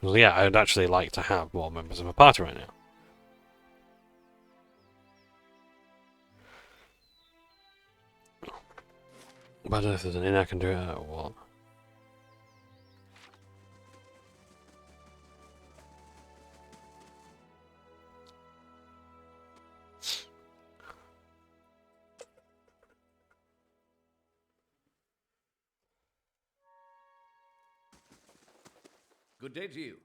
Well, yeah, I'd actually like to have more members of my party right now. But I don't know if there's an inn I can do it at or what. Good day to you.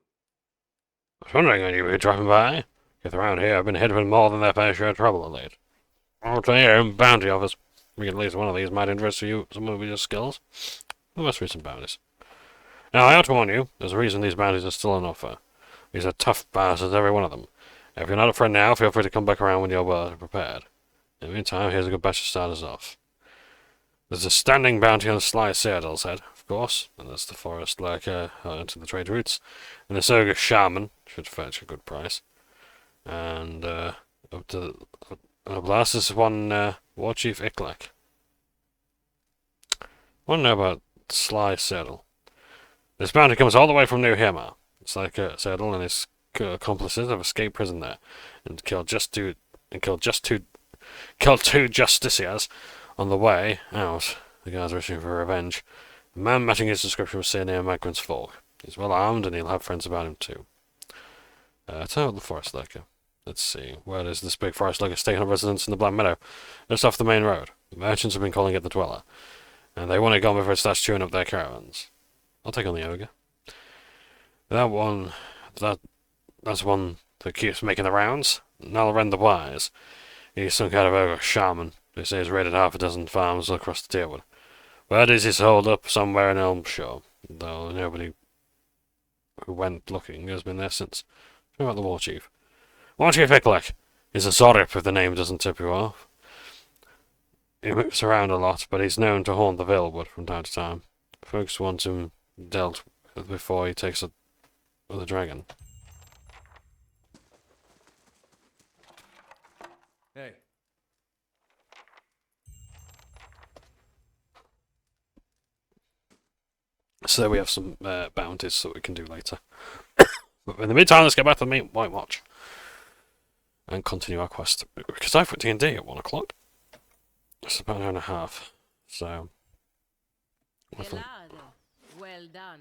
I was wondering when you were dropping by. If around here, I've been hit with more than their fair share of trouble of late. I'll tell you, bounty offers. We get at least one of these might interest you, some of your skills. There must be some bounties. Now, I ought to warn you, there's a reason these bounties are still on offer. These are tough bastards, every one of them. If you're not a friend now, feel free to come back around when you're well prepared. In the meantime, here's a good batch to start us off. There's a standing bounty on Sly Citadel, head, of course, and there's the Forest Lurker into the trade routes, and the Soga Shaman should fetch a good price. And up to last is one War Chief Iklek. Want to know about Sly Citadel? This bounty comes all the way from New Hema. It's like Citadel and his accomplices have escaped prison there and killed two justiciars on the way out. The guards are wishing for revenge. The man matching his description was seen near Magrin's Fork. He's well armed and he'll have friends about him too. Tell the Forest Lurker. Let's see, where is this big Forest Lurker taking up residence in the Black Meadow? Just off the main road. The merchants have been calling it the Dweller, and they want it gone before it starts chewing up their caravans. I'll take on the ogre. That's one that keeps making the rounds. Nalren the Wise. He's some kind of ogre shaman. They say he's raided half a dozen farms across the Deerwood. Word is he's holed up somewhere in Elmshire, though nobody who went looking has been there since. What about the War Chief? War Chief Iklek is a Zorip if the name doesn't tip you off. He moves around a lot, but he's known to haunt the Valewood from time to time. Folks want him dealt with before he takes it with a dragon. Hey. So we have some bounties that we can do later. But in the meantime, let's get back to the White Watch and continue our quest. Because I've got D&D at 1 o'clock. It's about an hour and a half. So... Well done.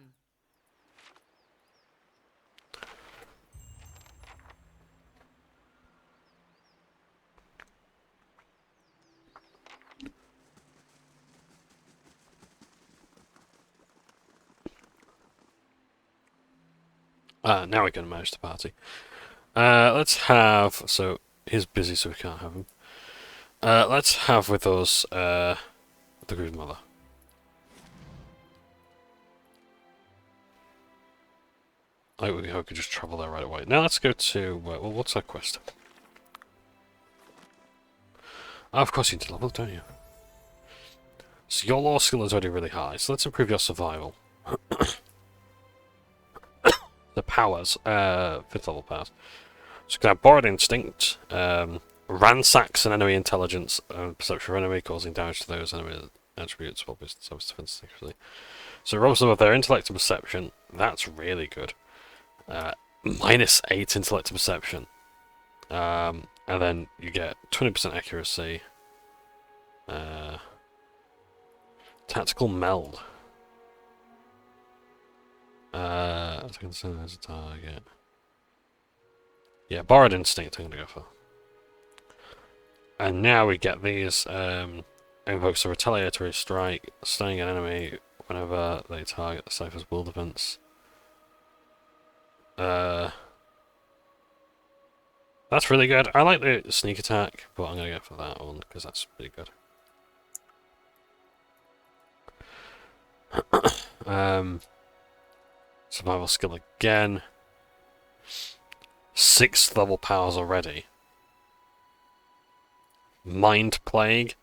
Now we can manage the party. Let's have... So, he's busy so we can't have him. Let's have with us the Groove Mother. I could just travel there right away. Now let's go to... well, what's our quest? Oh, of course you need to level, don't you? So your law skill is already really high, so let's improve your survival. The powers, 5th level powers. So you can have Borrowed Instinct, ransacks an enemy intelligence, perception of enemy, causing damage to those enemy attributes while boosting self-defense sexually. So it robs them of their intellect and perception. That's really good. -8 intellect and perception. And then you get 20% accuracy. Tactical meld. I can send as a target. Yeah, Borrowed Instinct I'm gonna go for. And now we get these invokes a retaliatory strike, stunning an enemy whenever they target the Cypher's will defense. That's really good. I like the sneak attack, but I'm gonna go for that one because that's pretty good. Survival skill again. 6th level powers already. Mind Plague.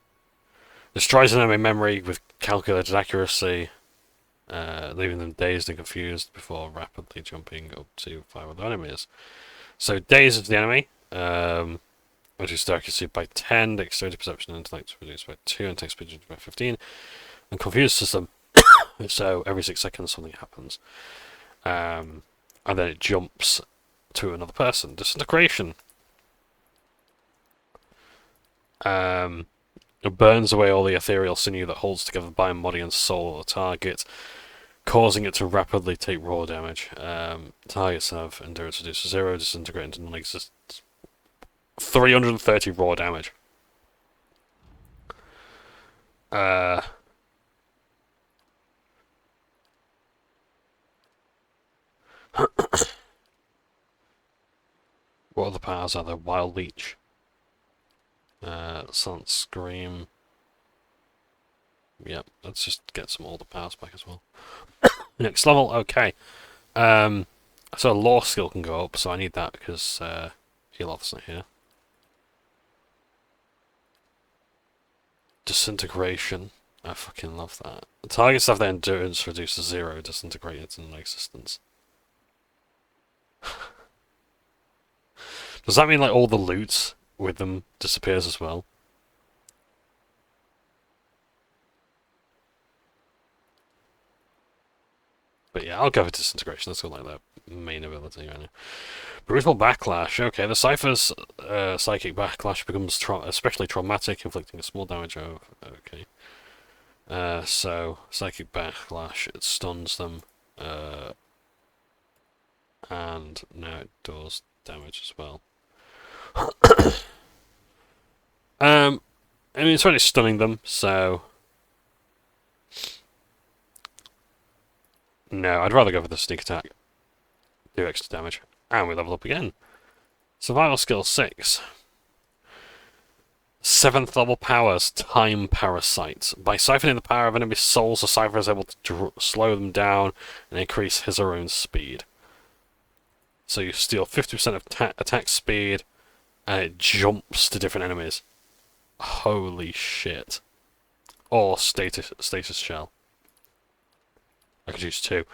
Destroys an enemy memory with calculated accuracy, leaving them dazed and confused before rapidly jumping up to 5 other enemies. So dazes the enemy, reduces their accuracy by 10, dexterity, perception, and intellect reduced by 2, and takes speed by 15, and confuses them. So every 6 seconds something happens. And then it jumps to another person. Disintegration. It burns away all the ethereal sinew that holds together the body and soul of the target, causing it to rapidly take raw damage. Targets have endurance reduced to 0, disintegrate into non-existence. 330 raw damage. What other powers are there? Wild Leech. Silent Scream. Yep, let's just get some older powers back as well. Next level, okay. So Law skill can go up, so I need that because heal officer here. Disintegration. I fucking love that. The targets have their endurance reduced to 0, disintegrated in existence. Does that mean like all the loot with them disappears as well? But yeah, I'll go for disintegration. Let's go like that main ability right now. Brutal backlash. Okay, the Cypher's psychic backlash becomes especially traumatic, inflicting a small damage of... Okay. So, psychic backlash, it stuns them. And now it does damage as well. I mean, it's already stunning them, so... No, I'd rather go for the sneak attack. Do extra damage. And we level up again. Survival skill 6. 7th level powers, Time Parasite. By siphoning the power of enemy souls, the Cypher is able to slow them down and increase his or her own speed. So you steal 50% of attack speed, and it jumps to different enemies. Holy shit. Or status shell. I could use 2.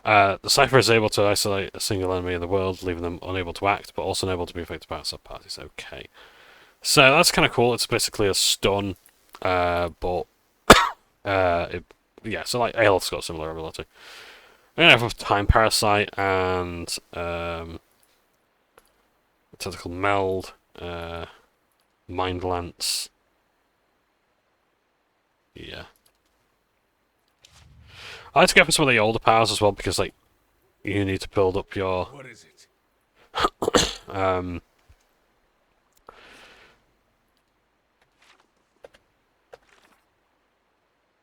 The Cypher is able to isolate a single enemy in the world, leaving them unable to act, but also unable to be affected by sub-parties. Okay. So that's kind of cool. It's basically a stun, but... yeah, so like Aelith's got a similar ability. I'm going to have Time Parasite and... Tentacle Meld, Mind Lance. Yeah. I like to go for some of the older powers as well because, like, you need to build up your... What is it?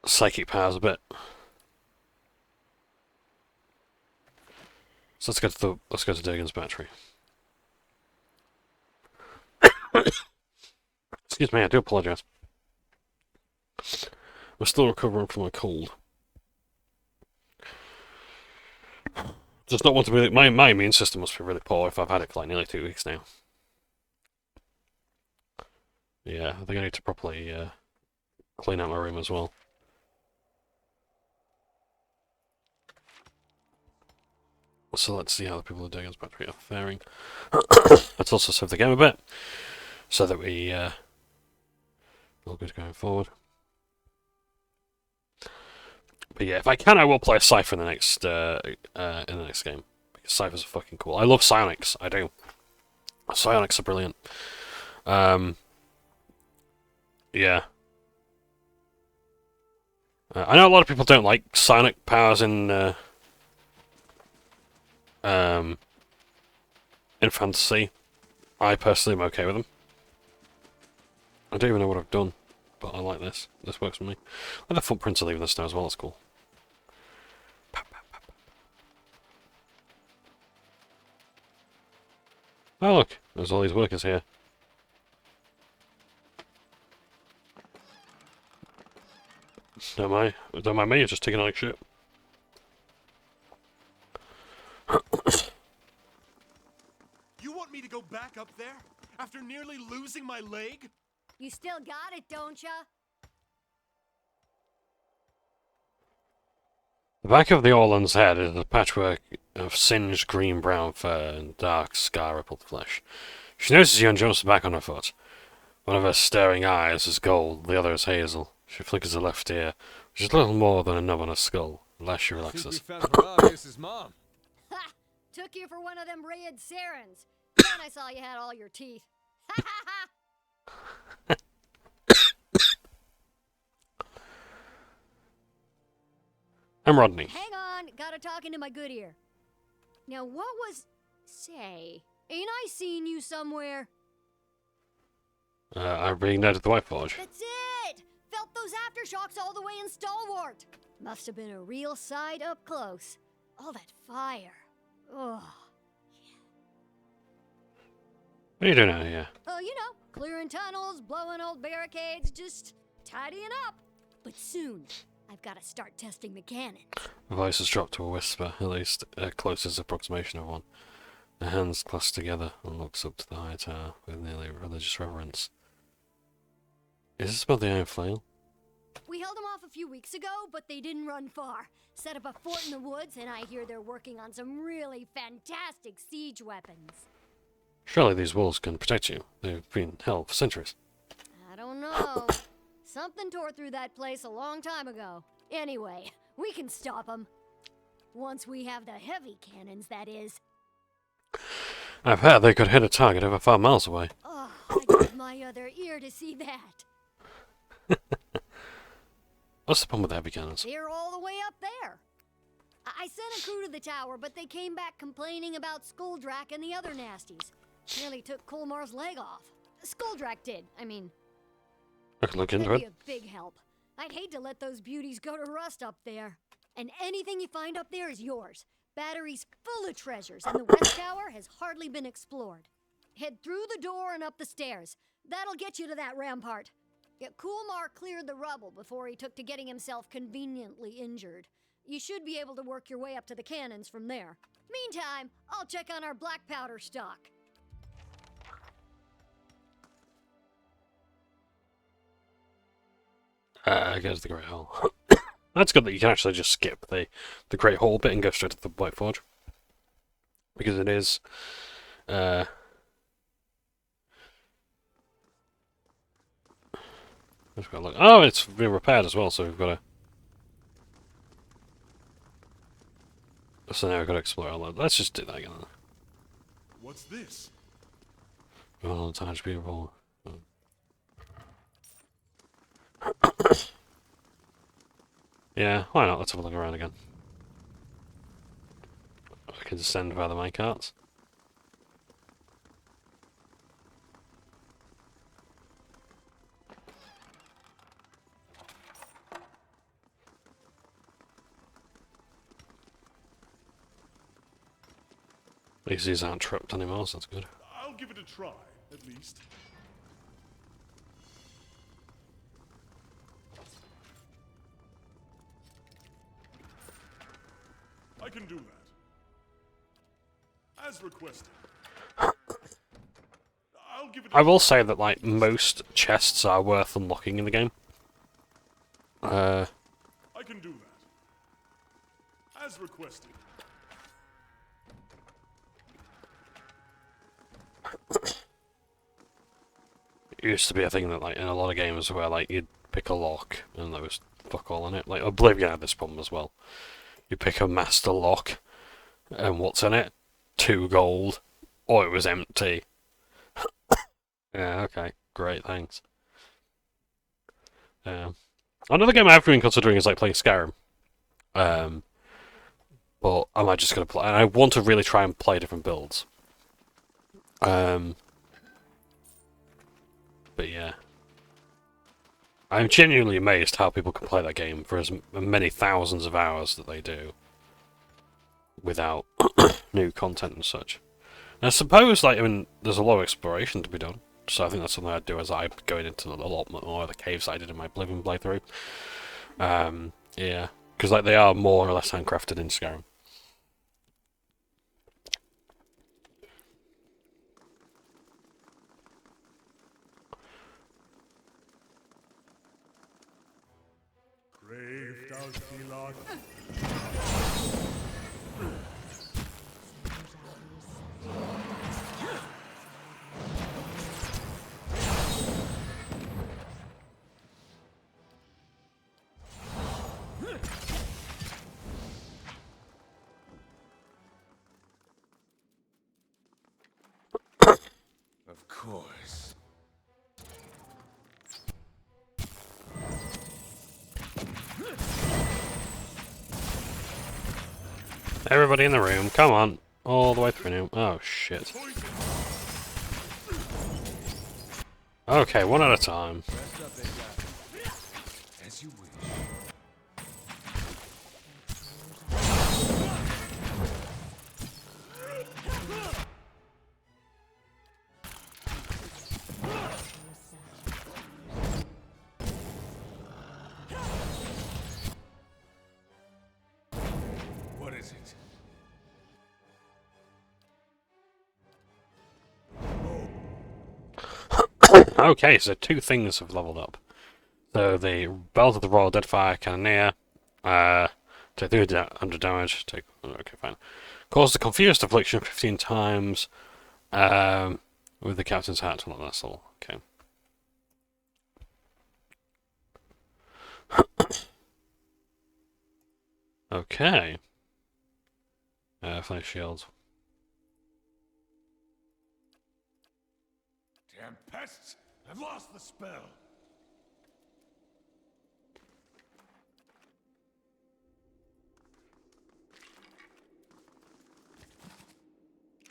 Psychic powers a bit. So let's go to Dagon's battery. Excuse me, I do apologise. I'm still recovering from my cold. Just not want to be... My immune system must be really poor if I've had it for like nearly 2 weeks now. Yeah, I think I need to properly clean out my room as well. So let's see how the people at Dagon's battery are faring. Let's also save the game a bit, so that we all good going forward. But yeah, if I can, I will play a Cypher in the next game. Because Cyphers are fucking cool. I love psionics. I do. Psionics are brilliant. Yeah. I know a lot of people don't like psionic powers in fantasy. I personally am okay with them. I don't even know what I've done, but I like this. This works for me. I like the footprints are leaving the snow as well. That's cool. Oh look, there's all these workers here. Don't mind me, you're just taking like shit. You want me to go back up there? After nearly losing my leg? You still got it, don't ya? The back of the Orland's head is a patchwork of singed green-brown fur and dark, scar-rippled flesh. She notices you and jumps back on her foot. One of her staring eyes is gold, the other is hazel. She flickers her left ear, which is little more than a knob on her skull. Last she relaxes. I think we found Rodney's mom. Ha! Took you for one of them red sirens. Then I saw you had all your teeth. Ha ha ha! I'm Rodney. Hang on, gotta talk into my good ear. Now what was... Say, ain't I seen you somewhere? I'm being led to the White Forge. That's it! Felt those aftershocks all the way in Stalwart. Must have been a real sight up close. All that fire. Ugh. What are you doing out here? Oh, you know, clearing tunnels, blowing old barricades, just tidying up. But soon, I've got to start testing the cannons. My voice has dropped to a whisper, at least a closest approximation of one. Her hands clasped together and looks up to the high tower with nearly religious reverence. Is this about the iron flail? We held them off a few weeks ago, but they didn't run far. Set up a fort in the woods, and I hear they're working on some really fantastic siege weapons. Surely these walls can protect you. They've been held for centuries. I don't know. Something tore through that place a long time ago. Anyway, we can stop them. Once we have the heavy cannons, that is. I've heard they could hit a target over 5 miles away. Oh, I give my other ear to see that. What's the problem with the heavy cannons? They're all the way up there. I sent a crew to the tower, but they came back complaining about Skuldrak and the other nasties. Nearly took Colmar's leg off. Skuldrak did, I mean. I could look into That'd it. be a big help. I'd hate to let those beauties go to rust up there. And anything you find up there is yours. Battery's full of treasures, and the West Tower has hardly been explored. Head through the door and up the stairs. That'll get you to that rampart. Yeah, Kulmar cleared the rubble before he took to getting himself conveniently injured. You should be able to work your way up to the cannons from there. Meantime, I'll check on our black powder stock. I guess the Great Hall. That's good that you can actually just skip the Great Hall bit and go straight to the White Forge. Because it is... let's go look. Oh, it's been repaired as well, so we've got to... So now we've got to explore a lot. Let's just do that again. What's this? Well, time to be involved. Yeah, why not? Let's have a look around again. I can descend via the minecarts. At least these aren't tripped anymore, so that's good. I'll give it a try, at least. I can do that. As requested. I'll give it a I will say that, like, most chests are worth unlocking in the game. I can do that. As requested. It used to be a thing that, like, in a lot of games where, like, you'd pick a lock and there was fuck all in it. Like, Oblivion had this problem as well. You pick a master lock, and what's in it? 2 gold. Or it was empty. Yeah, okay. Great, thanks. Another game I've been considering is, like, playing Skyrim. But I might just gonna play... And I want to really try and play different builds. But yeah. I'm genuinely amazed how people can play that game for as many thousands of hours that they do without new content and such. And I suppose, like, I mean, there's a lot of exploration to be done, so I think that's something I'd do as I'm going into a lot more of the caves that I did in my Oblivion playthrough. Yeah, because, like, they are more or less handcrafted in Skyrim. Grave does the lot. Of course. Everybody in the room, come on. All the way through now. Oh, shit. Okay, one at a time. Rest up, big guy. As you wish. has it? Okay, so 2 things have leveled up. So the Belt of the Royal Deadfire Cannoneer, take 300 damage, take... Okay, fine. Cause the Confused Affliction 15 times, with the Captain's Hat, well, that's all. Okay. Okay. Flame Shield. Damn pests! I've lost the spell.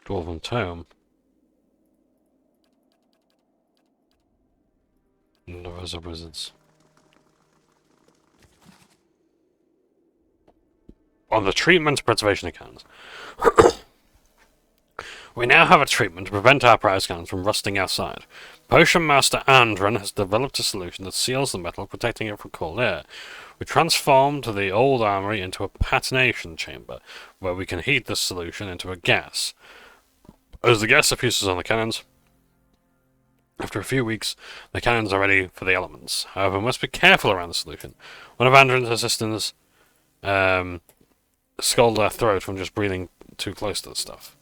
Dwarven Tome. And the Rose of Wizards. On the treatment preservation of cannons. We now have a treatment to prevent our prize cannons from rusting outside. Potion Master Andron has developed a solution that seals the metal, protecting it from cold air. We transformed the old armory into a patination chamber, where we can heat this solution into a gas. As the gas diffuses on the cannons, after a few weeks, the cannons are ready for the elements. However, we must be careful around the solution. One of Andron's assistants scalded our throat from just breathing too close to the stuff.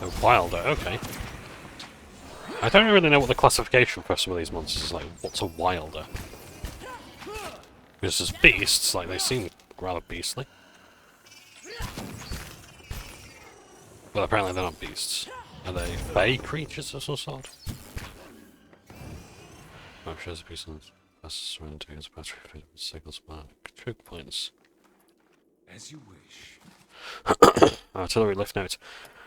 A wilder, okay. I don't really know what the classification for some of these monsters is like. What's a wilder? Because as beasts, like, they seem rather beastly. But apparently they're not beasts. Are they fey creatures of some sort? Map shows a piece of surrender against battery signals mark. Choke points. As you wish. Artillery lift note.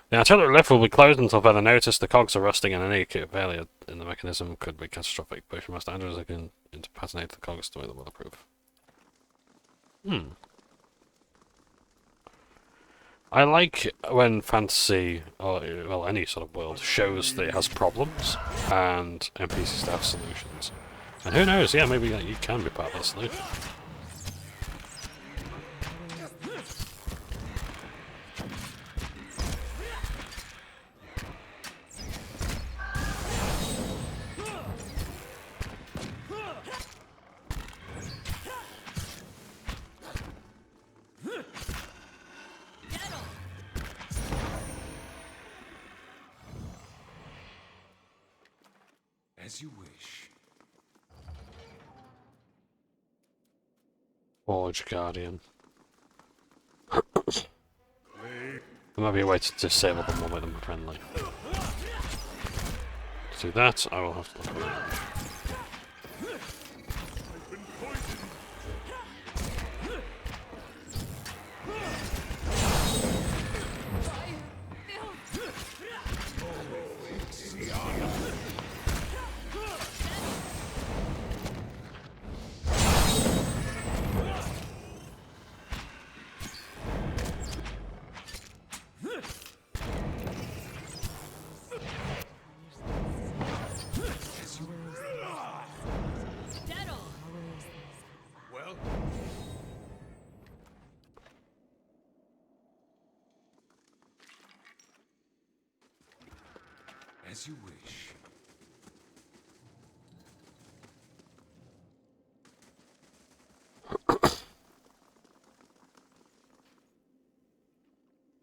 The artillery lift will be closed until further notice. The cogs are rusting and any failure in the mechanism could be catastrophic. Potion Master Andrews again to patinate the cogs to make them weatherproof. I like when fantasy, or well, any sort of world, shows that it has problems and NPCs have solutions. And who knows, yeah, maybe you can be part of that solution. As you wish. Forge Guardian. There might be a way to disable them or make them friendly. To do that, I will have to look around. Well, as you wish.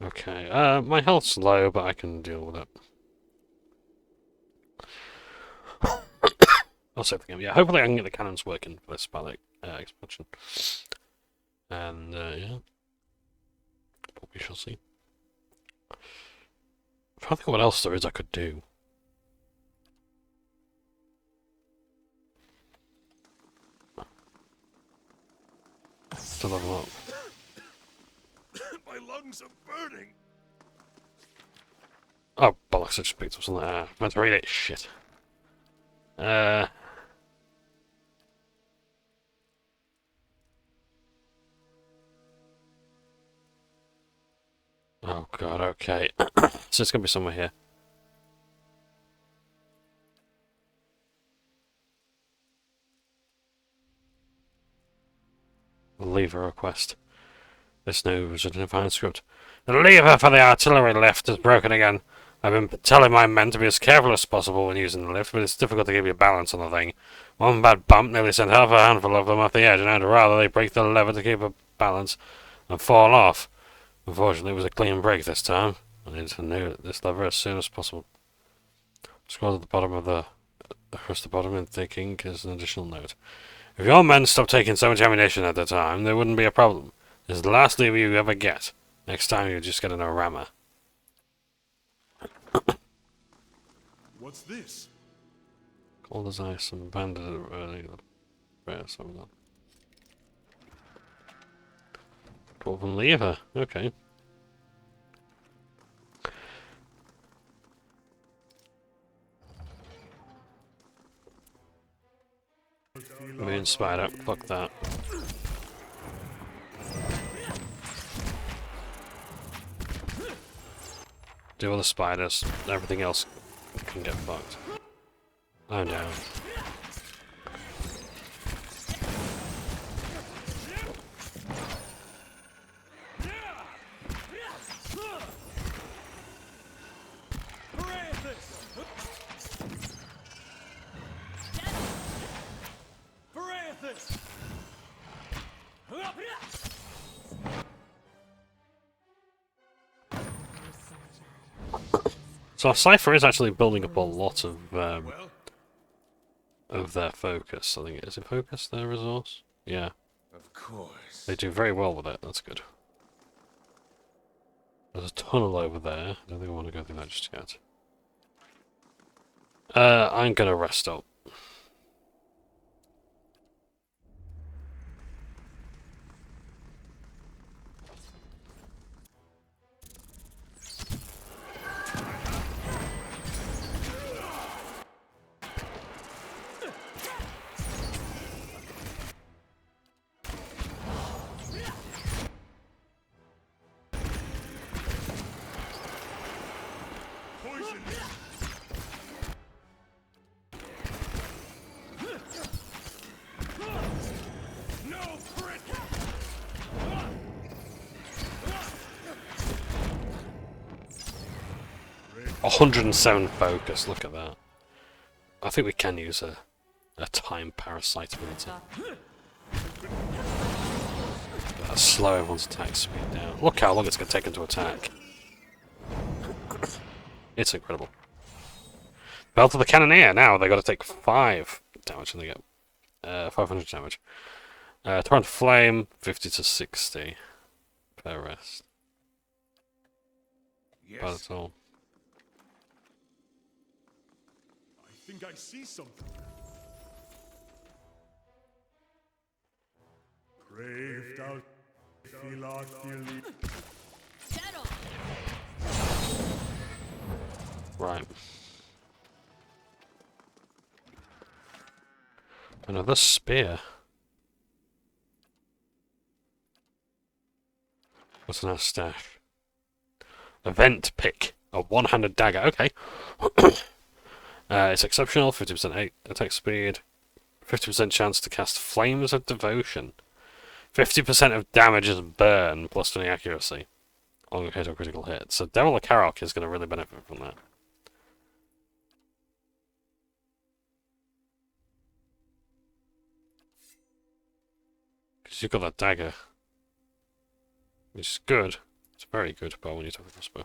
Okay, my health's low, but I can deal with it. I'll save the game. Yeah, hopefully I can get the cannons working for this pilot expansion. And, yeah. But we shall see. I'm trying to think of what else there is I could do. To level up. My lungs are burning. Oh, bollocks, I just picked up something. I meant to read it. Shit. Oh god, okay. So it's gonna be somewhere here. Lever request. This news was written in fine script. The lever for the artillery lift is broken again. I've been telling my men to be as careful as possible when using the lift, but it's difficult to keep your balance on the thing. One bad bump nearly sent half a handful of them off the edge, and I'd rather they break the lever to keep a balance and fall off. Unfortunately, it was a clean break this time. I need to know this lever as soon as possible. Scroll at the bottom of the... across the bottom in thick ink is an additional note. If your men stopped taking so much ammunition at the time, there wouldn't be a problem. This is the last lever you ever get. Next time you just get an rammer. What's this? Cold as ice and banded something. Dwarven lever. Okay. Moon spider. Fuck that. Deal with the spiders. Everything else can get fucked. I'm down. So Cypher is actually building up a lot of their focus. I think is it focus their resource? Yeah. Of course. They do very well with it. That's good. There's a tunnel over there. I don't think I want to go through that just yet. I'm gonna rest up. No prick! 107 focus, look at that. I think we can use a time parasite ability. That'll slow everyone's attack speed down. Look how long it's going to take them to attack. It's incredible. Belt of the Cannoneer, now they got to take 5 damage and they get 500 damage. Torrent Flame, 50 to 60 per rest. Yes. But that's all. I think I see something. Brave thou Philotheli. Right. Another spear. What's in our stash? Event pick. A one-handed dagger. Okay. It's exceptional. 50% attack speed. 50% chance to cast Flames of Devotion. 50% of damage is burn plus 20 accuracy on hit or critical hit. So Devil of Karok is going to really benefit from that. Because you've got that dagger. Which is good. It's very good, but when you have the crossbow.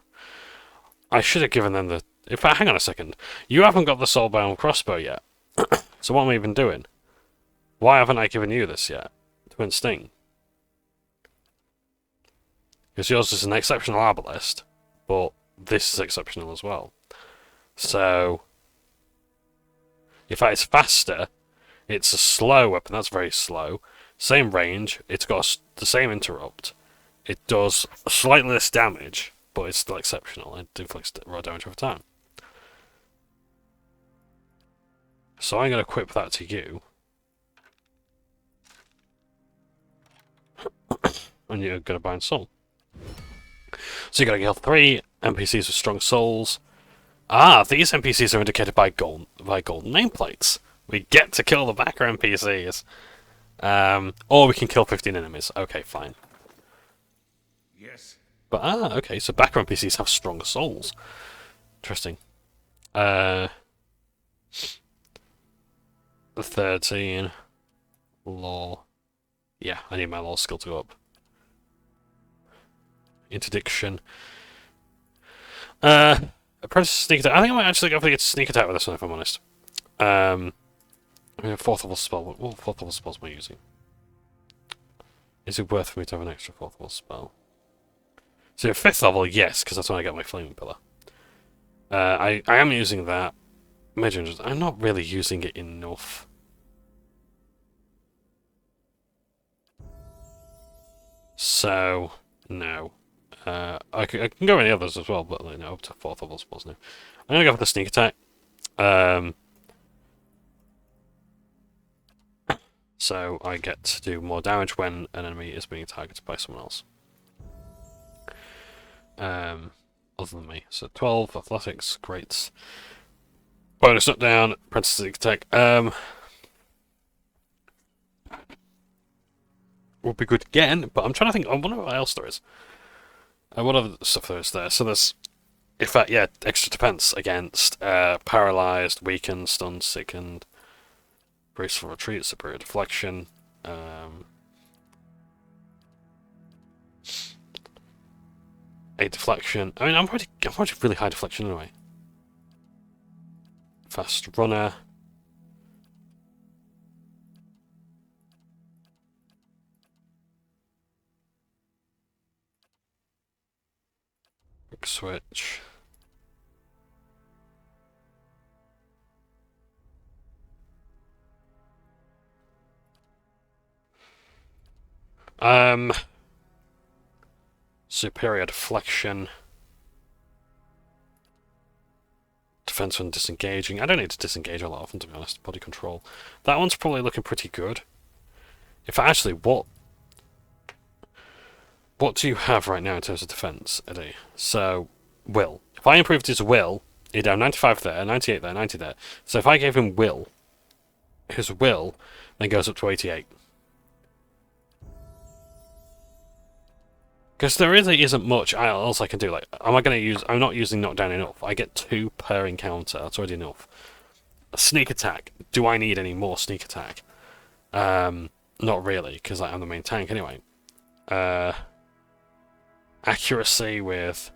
I should have given them the... In fact, hang on a second. You haven't got the soulbound crossbow yet. So what am I even doing? Why haven't I given you this yet? Twin Sting. Because yours is an exceptional arbalest, but this is exceptional as well. So... In fact, it's faster. It's a slow weapon. That's very slow. Same range. It's got the same interrupt. It does slightly less damage, but it's still exceptional. It inflicts raw damage over time. So I'm going to equip that to you. And you're going to bind soul. So you gotta kill 3 NPCs with strong souls. Ah, these NPCs are indicated by golden nameplates. We get to kill the backer NPCs. Or we can kill 15 enemies. Okay, fine. Yes. But okay, so backer NPCs have stronger souls. Interesting. 13. Law. Yeah, I need my law skill to go up. Interdiction. Apprentice sneak attack. I think I might actually go for the sneak attack with this one, if I'm honest. I mean, a 4th level spell. What 4th level spells am I using? Is it worth for me to have an extra 4th level spell? So a 5th level, yes, because that's when I get my flaming pillar. I am using that. Major Injuries. I'm not really using it enough. So, no. I can go any others as well, but no, up to 4th level spells now. I'm gonna go for the sneak attack. So I get to do more damage when an enemy is being targeted by someone else. Other than me. So 12 athletics, great. Bonus knockdown, apprentice sneak attack. Would be good again, but I'm trying to think. I wonder what else there is. What other stuff there is there? So there's, in fact, yeah, extra defense against paralyzed, weakened, stunned, sickened, graceful retreat, superior deflection. A deflection. I mean, I'm already really high deflection anyway. Fast runner. Quick switch. Superior deflection. Defense when disengaging. I don't need to disengage a lot often, to be honest. Body control. That one's probably looking pretty good. If actually, what do you have right now in terms of defense, Eddie? So, will. If I improved his will, he'd have 95 there, 98 there, 90 there. So if I gave him will, his will then goes up to 88. Because there really isn't much else I can do. Like, I'm not using knockdown enough. I get 2 per encounter. That's already enough. A sneak attack. Do I need any more sneak attack? Not really, because I'm the main tank anyway. Accuracy with...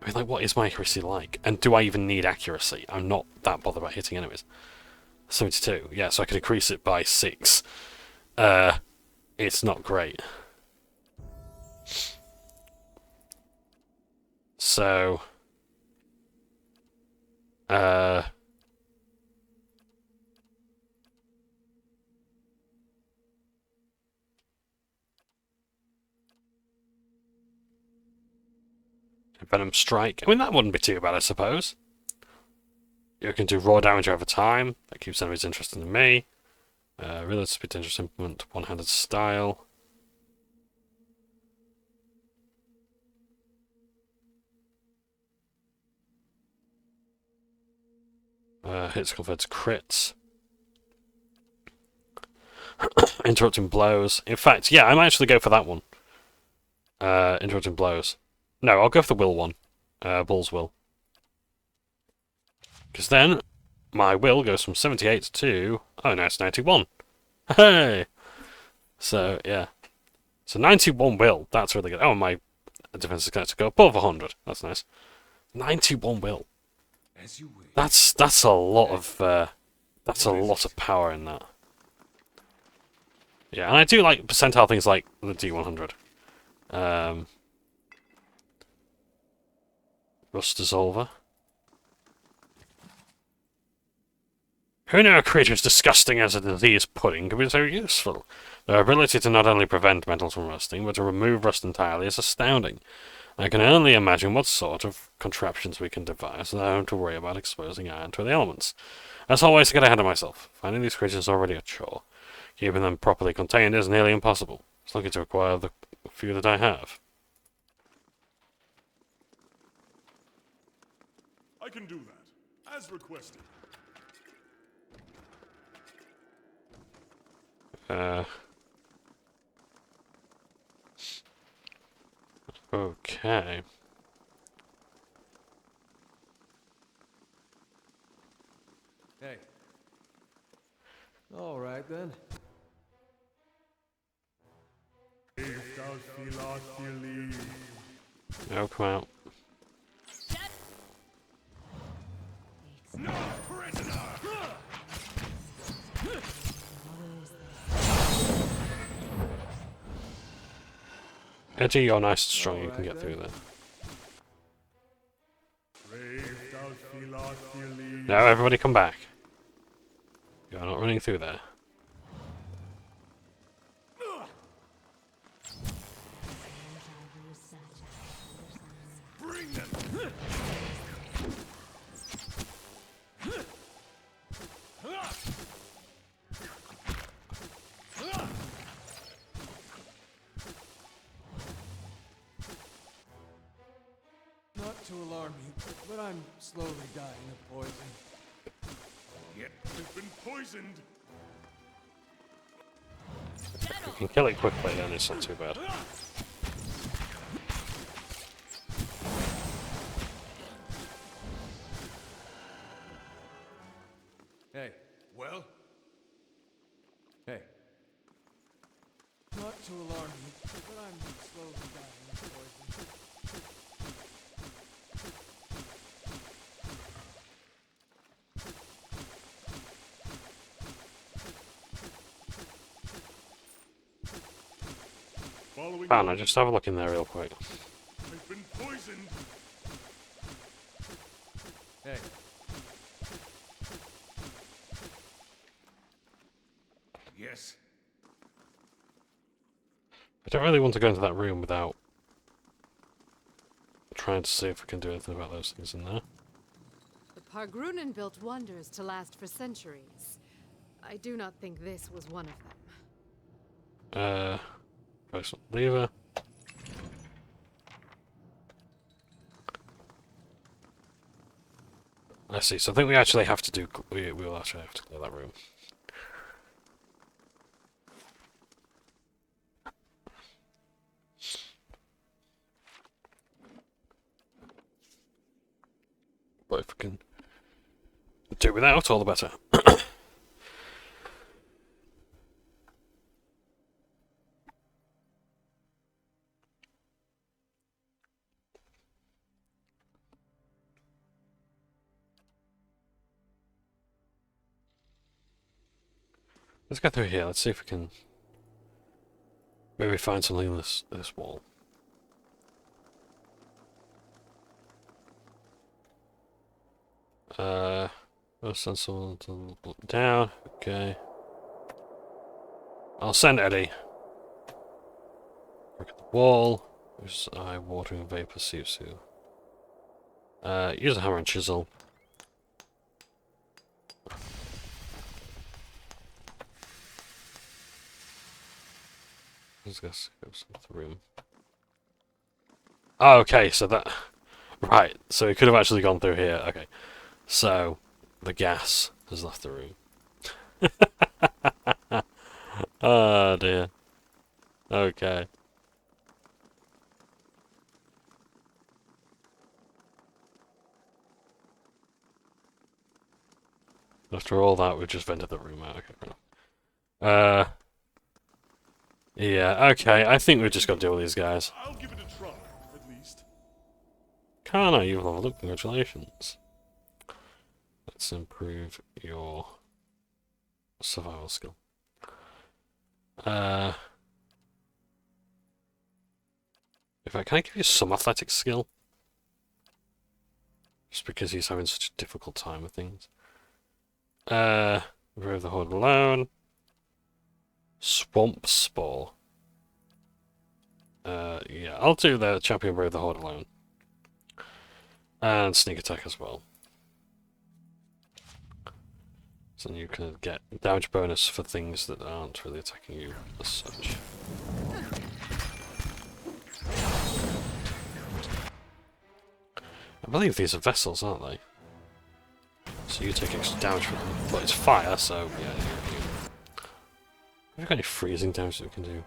I mean, like, what is my accuracy like? And do I even need accuracy? I'm not that bothered about hitting enemies. 72. Yeah, so I could increase it by 6. It's not great. So, Venom Strike. I mean, that wouldn't be too bad, I suppose. You can do raw damage over time. That keeps enemies interested in me. Relative speed dangerous implement, one-handed style. Hits convert to crits. Interrupting blows. In fact, yeah, I might actually go for that one. Interrupting blows. No, I'll go for the will one. Bull's will. Because then, my will goes from 78 to... Oh, now it's 91. Hey! So, yeah. So 91 will. That's really good. Oh, my defense is going to go above 100. That's nice. 91 will. As you wish. That's a lot of power in that. Yeah, and I do like percentile things like the D100. Rust Dissolver. Who knew a creature as disgusting as a disease pudding could be so useful? Their ability to not only prevent metals from rusting, but to remove rust entirely is astounding. I can only imagine what sort of contraptions we can devise without having to worry about exposing iron to the elements. As always, to get ahead of myself. Finding these creatures is already a chore. Keeping them properly contained is nearly impossible. It's lucky to acquire the few that I have. I can do that, as requested. Okay. Hey. All right then. No, come out. No prisoner! Eddie, you're nice and strong, you can get through there. Now everybody come back. You're not running through there. Bring them! Not to alarm you, but I'm slowly dying of poison. Yet I've been poisoned! If you can kill it quickly, then it's not too bad. Hey. Well? Hey. Not to alarm you, but I'm slowly dying of poison. Anna, just have a look in there real quick. I've been poisoned! Hey. Yes. I don't really want to go into that room without trying to see if we can do anything about those things in there. The Pargrunen built wonders to last for centuries. I do not think this was one of them. Press lever. I see, so I think we actually have to do... We will actually have to clear that room. But if we can do without, all the better. Let's go through here. Let's see if we can maybe find something in this wall. I'll send someone to look down. Okay. I'll send Eddie. Look at the wall. There's eye-watering vapor susu. Use a hammer and chisel. Let's go to the room. Oh, okay, so that... Right, so it could have actually gone through here. Okay. So, the gas has left the room. Oh, dear. Okay. After all that, we've just vented the room out. Okay, fair enough. Yeah, okay, I think we've just got to deal with these guys. I'll give it a try, at least. Kana, you've leveled up, congratulations. Let's improve your survival skill. In fact, can I give you some athletics skill? Just because he's having such a difficult time with things. Brave the Horde alone. Swamp Spore. Yeah, I'll do the Champion Brave the Horde alone. And Sneak Attack as well. So you can get damage bonus for things that aren't really attacking you as such. I believe these are vessels, aren't they? So you take extra damage from them. But it's fire, so yeah. Have we got any freezing damage that we can do?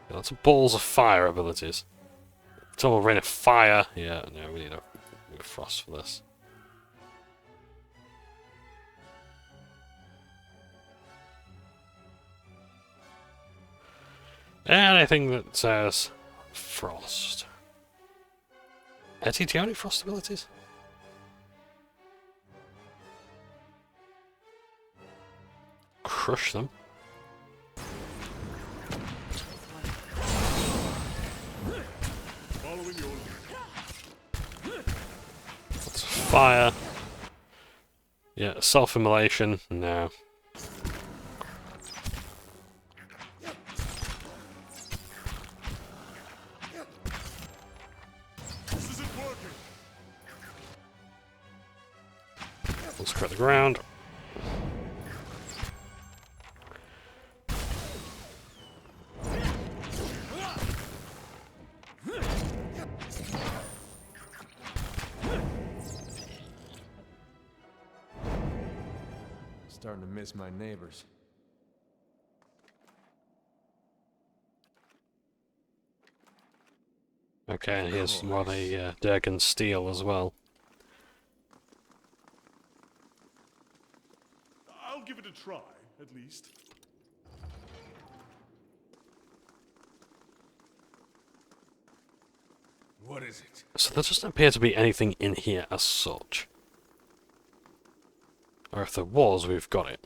Yeah, lots of balls of fire abilities. Total rain of fire. Yeah, no, we need a frost for this. Anything that says frost. Eddie, do you have any frost abilities? Crush them. That's fire. Yeah, self-immolation. No. Let's cut the ground. Starting to miss my neighbors. Okay, and here's what a Durgan steel as well. I'll give it a try, at least. What is it? So there doesn't appear to be anything in here as such. Or if there was, we've got it.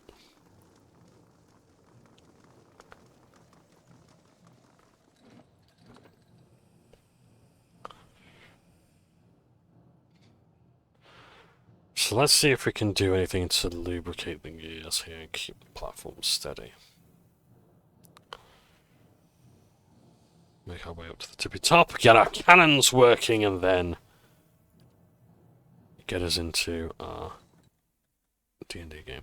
So let's see if we can do anything to lubricate the gears here and keep the platform steady. Make our way up to the tippy top, get our cannons working, and then get us into our D&D game.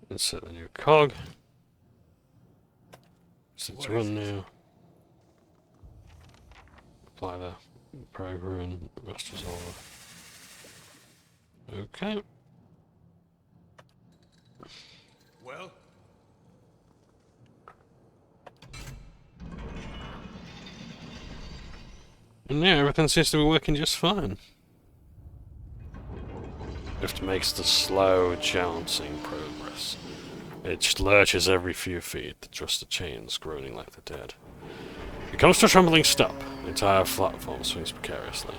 Insert the new cog. Set to run now. Apply the program, rest is over. Okay. Well? And yeah, everything seems to be working just fine. Lift makes the slow, jouncing progress. It lurches every few feet, the trusted chains groaning like the dead. It comes to a trembling stop. The entire platform swings precariously.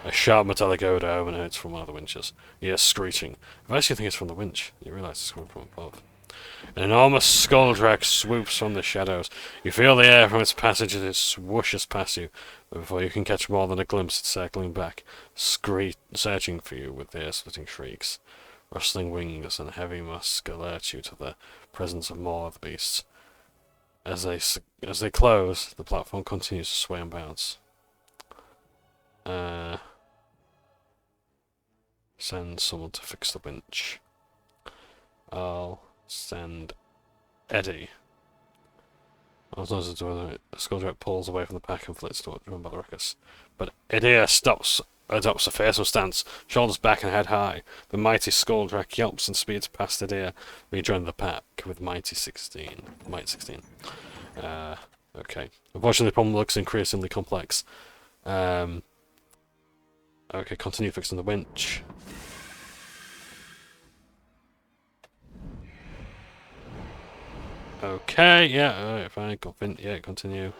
A sharp metallic odor emanates from one of the winches. You hear screeching. At first you think it's from the winch. You realize it's coming from above. An enormous skull drag swoops from the shadows. You feel the air from its passage as it swooshes past you, but before you can catch more than a glimpse, it's circling back, searching for you with ear-splitting shrieks. Rustling wings and heavy musk alert you to the presence of more of the beasts. As they close, the platform continues to sway and bounce. Send someone to fix the winch. I'll send Eddie. As long as the Skulljack pulls away from the pack and flits toward run by the ruckus. But Eddie adopts a fearsome stance, shoulders back and head high. The mighty Skulljack yelps and speeds past Eddie, rejoining the pack with Might 16. Okay. Unfortunately, the problem looks increasingly complex. Okay, continue fixing the winch. Okay, yeah, alright, fine, continue.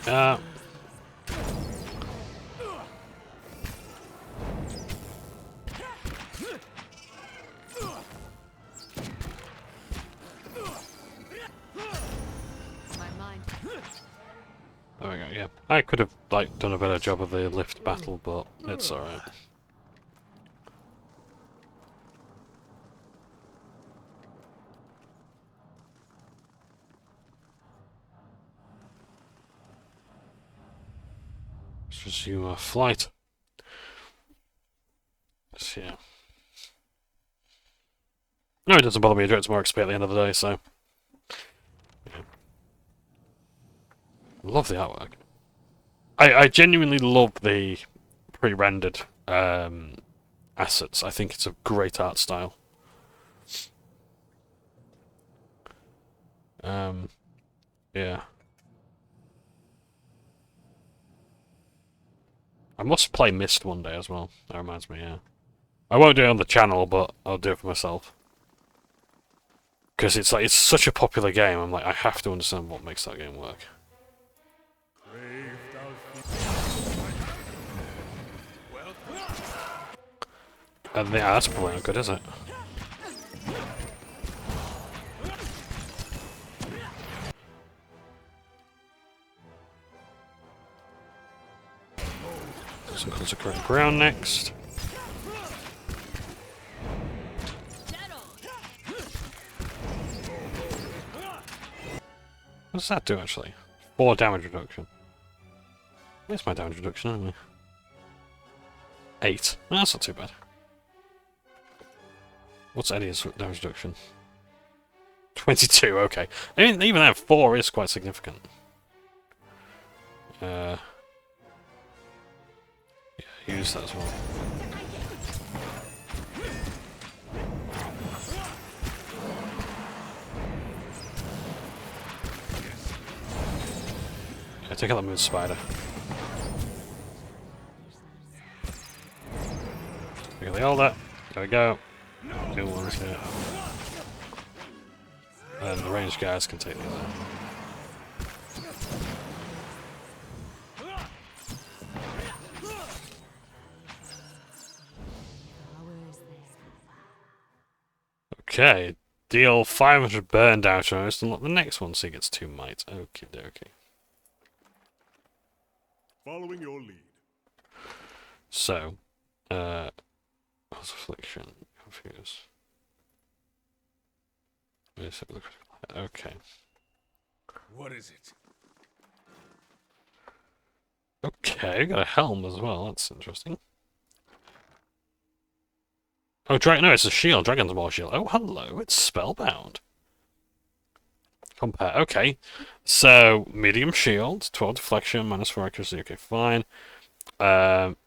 Yeah. My mind. There we go, yeah. I could have, like, done a better job of the lift battle, but it's alright. Let's resume our flight. So, yeah. No, it doesn't bother me. I get more XP at the end of the day, so... Yeah. Love the artwork. I genuinely love the pre-rendered assets. I think it's a great art style. Yeah. I must play Myst one day as well. That reminds me, yeah. I won't do it on the channel, but I'll do it for myself. Because it's like, it's such a popular game, I'm like, I have to understand what makes that game work. And yeah, that's probably not good, is it? So consecrate ground next. What does that do actually? 4 damage reduction. Where's my damage reduction anyway? 8. No, that's not too bad. What's Eddie's damage reduction? 22, okay. I mean, even that 4 is quite significant. Yeah, use that as well. Yeah, take out that moon spider. We got the older. There we go. Two ones here. And the ranged guys can take these out. Okay, deal 500 burn damage to most, and look, the next one so he gets 2 might. Okie dokie. Following your lead. So, what's affliction? Confuse. Okay. What is it? Okay, got a helm as well, that's interesting. Oh, no, it's a shield, Dragon's Maw shield. Oh, hello, it's spellbound. Compare, okay. So, medium shield, 12 deflection, -4 accuracy, okay, fine.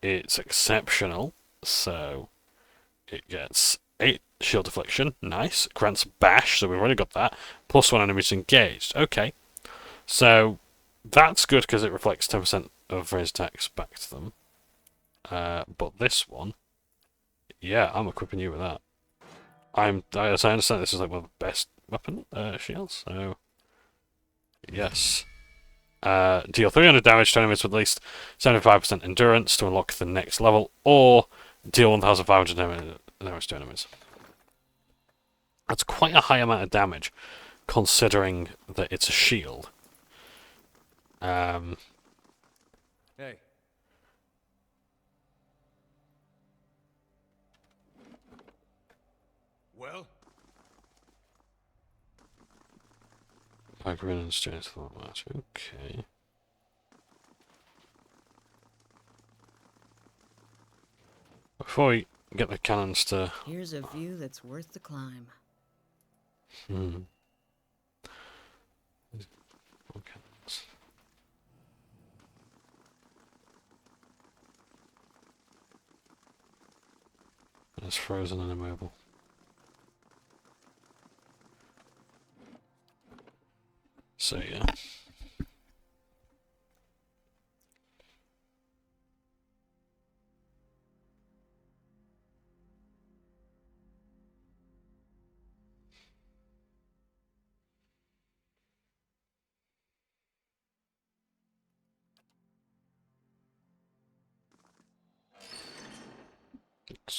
It's exceptional, so it gets 8 shield deflection, nice. Grants bash, so we've already got that. +1 enemies engaged, okay. So, that's good because it reflects 10% of ranged attacks back to them. But this one, yeah, I'm equipping you with that. As I understand, this is like one of the best weapon shields, so yes. Deal 300 damage to enemies with at least 75% endurance to unlock the next level, or deal 1,500 damage to enemies. That's quite a high amount of damage, considering that it's a shield. Hey. Well? Vibrant and strength for that match. Okay. Before we get the cannons to... Here's a view that's worth the climb. Cannons. It's frozen and immobile. So yeah.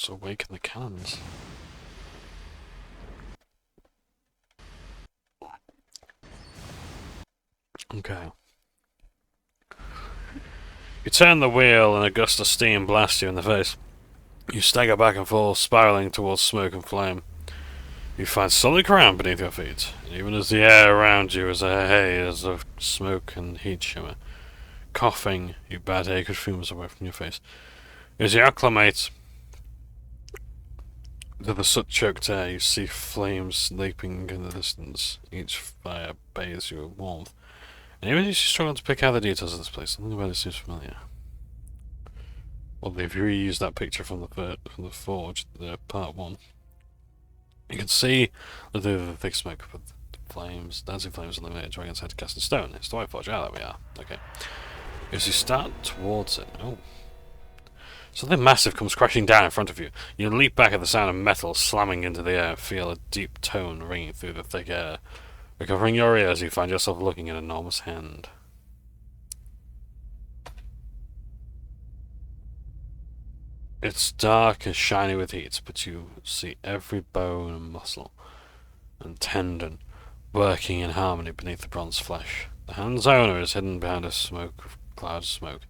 Just awaken the cannons. Okay. You turn the wheel and a gust of steam blasts you in the face. You stagger back and forth, spiraling towards smoke and flame. You find solid ground beneath your feet, even as the air around you is a haze of smoke and heat shimmer. Coughing, you bat acrid fumes away from your face. As you acclimate to the soot-choked air, you see flames leaping in the distance. Each fire bathes you with warmth. And even as you struggle to pick out the details of this place, something about it seems familiar. Well, they've reused that picture from the Forge, part 1. You can see the thick smoke, but the flames, dancing flames illuminate a dragon's head cast in stone. It's the White Forge. Ah, there we are. Okay. As you start towards it, something massive comes crashing down in front of you. You leap back at the sound of metal slamming into the air and feel a deep tone ringing through the thick air. Recovering your ears, you find yourself looking at an enormous hand. It's dark and shiny with heat, but you see every bone and muscle and tendon working in harmony beneath the bronze flesh. The hand's owner is hidden behind a cloud of smoke,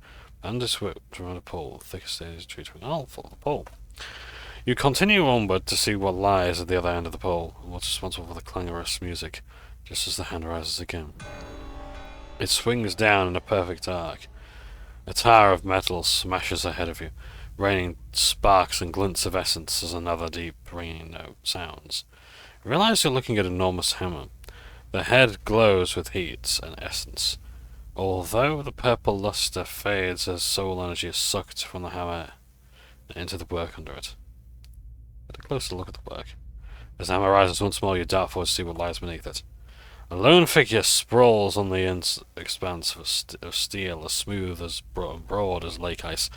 and is whipped around a pole, the thickest stage tree to an full of the pole. You continue onward to see what lies at the other end of the pole, and what's responsible for the clangorous music, just as the hand rises again. It swings down in a perfect arc. A tower of metal smashes ahead of you, raining sparks and glints of essence as another deep ringing note sounds. You realize you're looking at an enormous hammer. The head glows with heat and essence, although the purple luster fades as soul energy is sucked from the hammer into the work under it. Get a closer look at the work. As the hammer rises once more, you dart forward to see what lies beneath it. A lone figure sprawls on the expanse of steel, as smooth as broad as lake ice.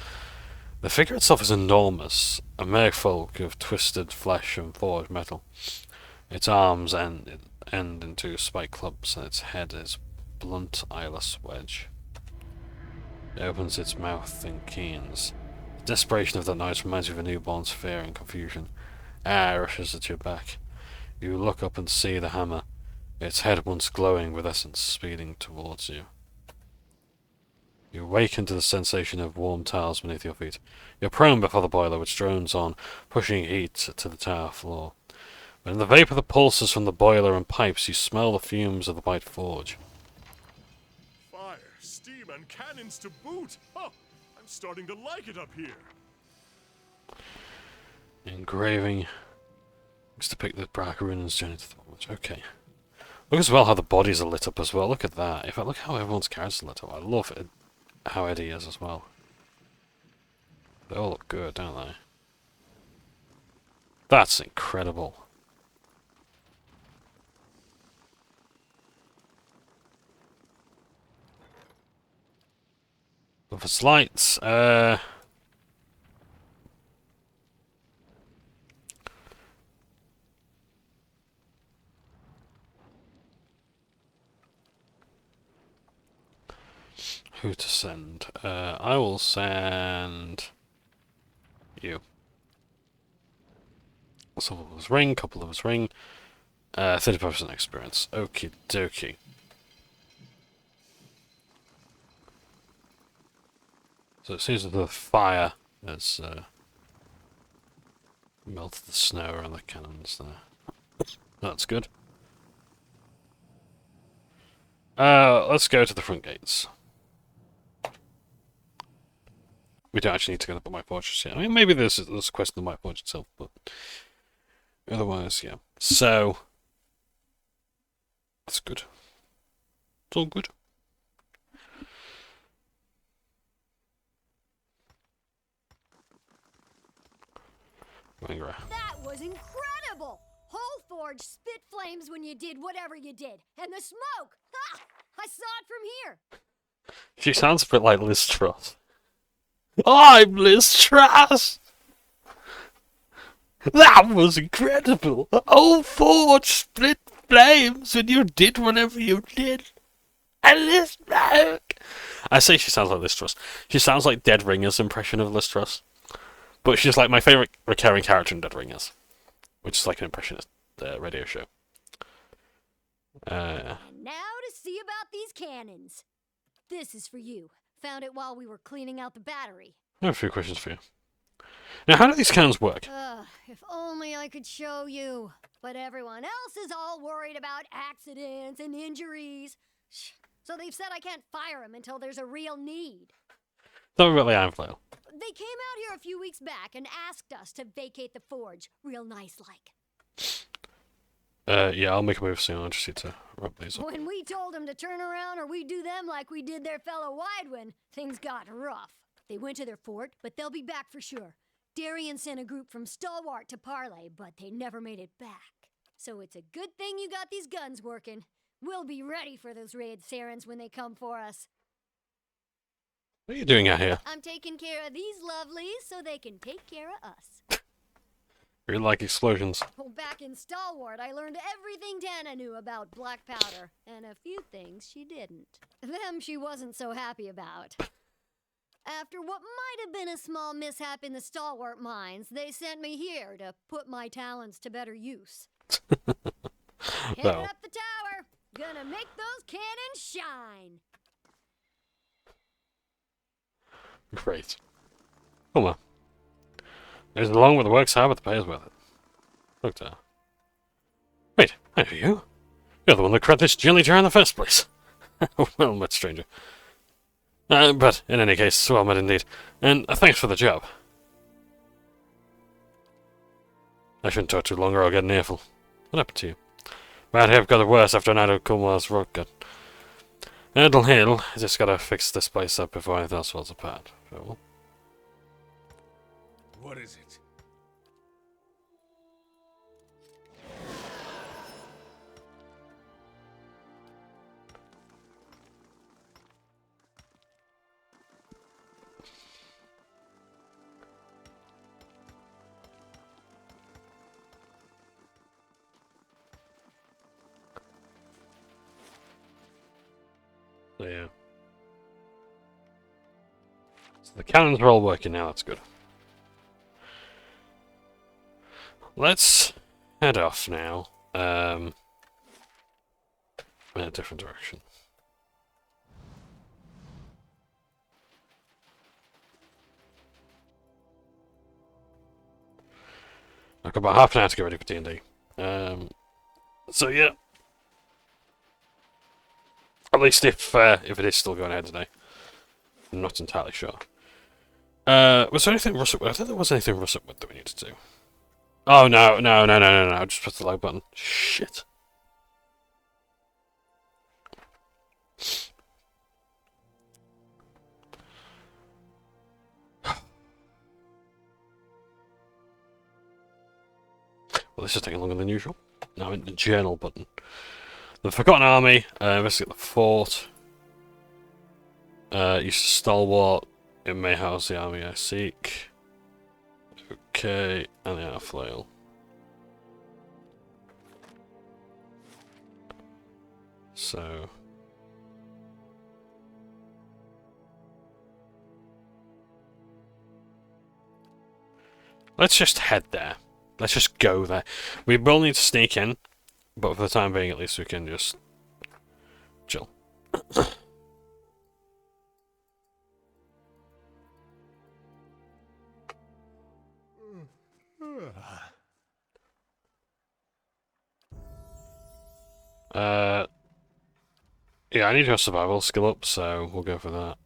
The figure itself is enormous, a merfolk of twisted flesh and forged metal. Its arms end into spiked clubs, and its head is a blunt, eyeless wedge. It opens its mouth and keens. The desperation of that noise reminds you of a newborn's fear and confusion. Air rushes at your back. You look up and see the hammer, its head once glowing with essence, speeding towards you. You awaken to the sensation of warm tiles beneath your feet. You're prone before the boiler, which drones on, pushing heat to the tower floor. But in the vapour that pulses from the boiler and pipes, you smell the fumes of the White Forge. Fire, steam, and cannons to boot! Oh, I'm starting to like it up here. Engraving. Looks to pick the Bracarunan's journey to the Forge. Okay. Look as well how the bodies are lit up as well. Look at that. In fact, look how everyone's characters are lit up. I love it. How Eddie is as well. They all look good, don't they? That's incredible. But for slights, who to send? I will send you. Some of us ring, couple of us ring. 35% experience. Okie dokie. So it seems that the fire has melted the snow around the cannons there. That's good. Let's go to the front gates. We don't actually need to go to the White Forge yet. I mean, maybe there's a question of the White Forge itself, but otherwise, yeah. So that's good. It's all good. That was incredible! Whole Forge spit flames when you did whatever you did. And the smoke! Ha! I saw it from here! She sounds a bit like Liz Truss. I'm Liz Truss! That was incredible! Whole Forge split flames when you did whatever you did. And the smoke! I say she sounds like Liz Truss. She sounds like Dead Ringer's impression of Liz Truss. But she's like my favourite recurring character in Dead Ringers, which is like an impressionist radio show. And now to see about these cannons. This is for you. Found it while we were cleaning out the battery. I have a few questions for you. Now, how do these cannons work? If only I could show you. But everyone else is all worried about accidents and injuries. So they've said I can't fire them until there's a real need. Tell me about the iron flail. They came out here a few weeks back and asked us to vacate the forge. Real nice like. Yeah, I'll make a move soon. I just need to wrap these up. When we told them to turn around or we do them like we did their fellow Widewind, things got rough. They went to their fort, but they'll be back for sure. Darien sent a group from Stalwart to parley, but they never made it back. So it's a good thing you got these guns working. We'll be ready for those raid Sarens when they come for us. What are you doing out here? I'm taking care of these lovelies so they can take care of us. You like explosions. Well, back in Stalwart, I learned everything Tana knew about black powder, and a few things she didn't. Them she wasn't so happy about. After what might have been a small mishap in the Stalwart mines, they sent me here to put my talents to better use. Headed up the tower, gonna make those cannons shine. Great. Come on. There's along with the work's hard, but the pay's worth it. Look there. Wait, I know you. You're the one that created this jelly jar in the first place. Well, much stranger. But, in any case, well met indeed. And thanks for the job. I shouldn't talk too long or I'll get an earful. What happened to you? Bad hair got it worse after a night of Kumlar's rock gut. It'll heal. I just gotta fix this place up before anything else falls apart. Farewell. What is it? So, yeah. So the cannons are all working now, that's good. Let's head off now. In a different direction. I've got about half an hour to get ready for D&D. So yeah. At least if it is still going ahead today. I'm not entirely sure. Was there anything russet? I don't think there was anything russet that we needed to do. Oh no, no, no, no, no, no, I just pressed the load button. Shit. Well, this is taking longer than usual. Now in the journal button. The Forgotten Army, investigate the fort. Use Stalwart. It may house the army I seek. Okay, and the air flail. So. Let's just head there. Let's just go there. We will need to sneak in, but for the time being, at least we can just chill. Yeah, I need your survival skill up, so we'll go for that.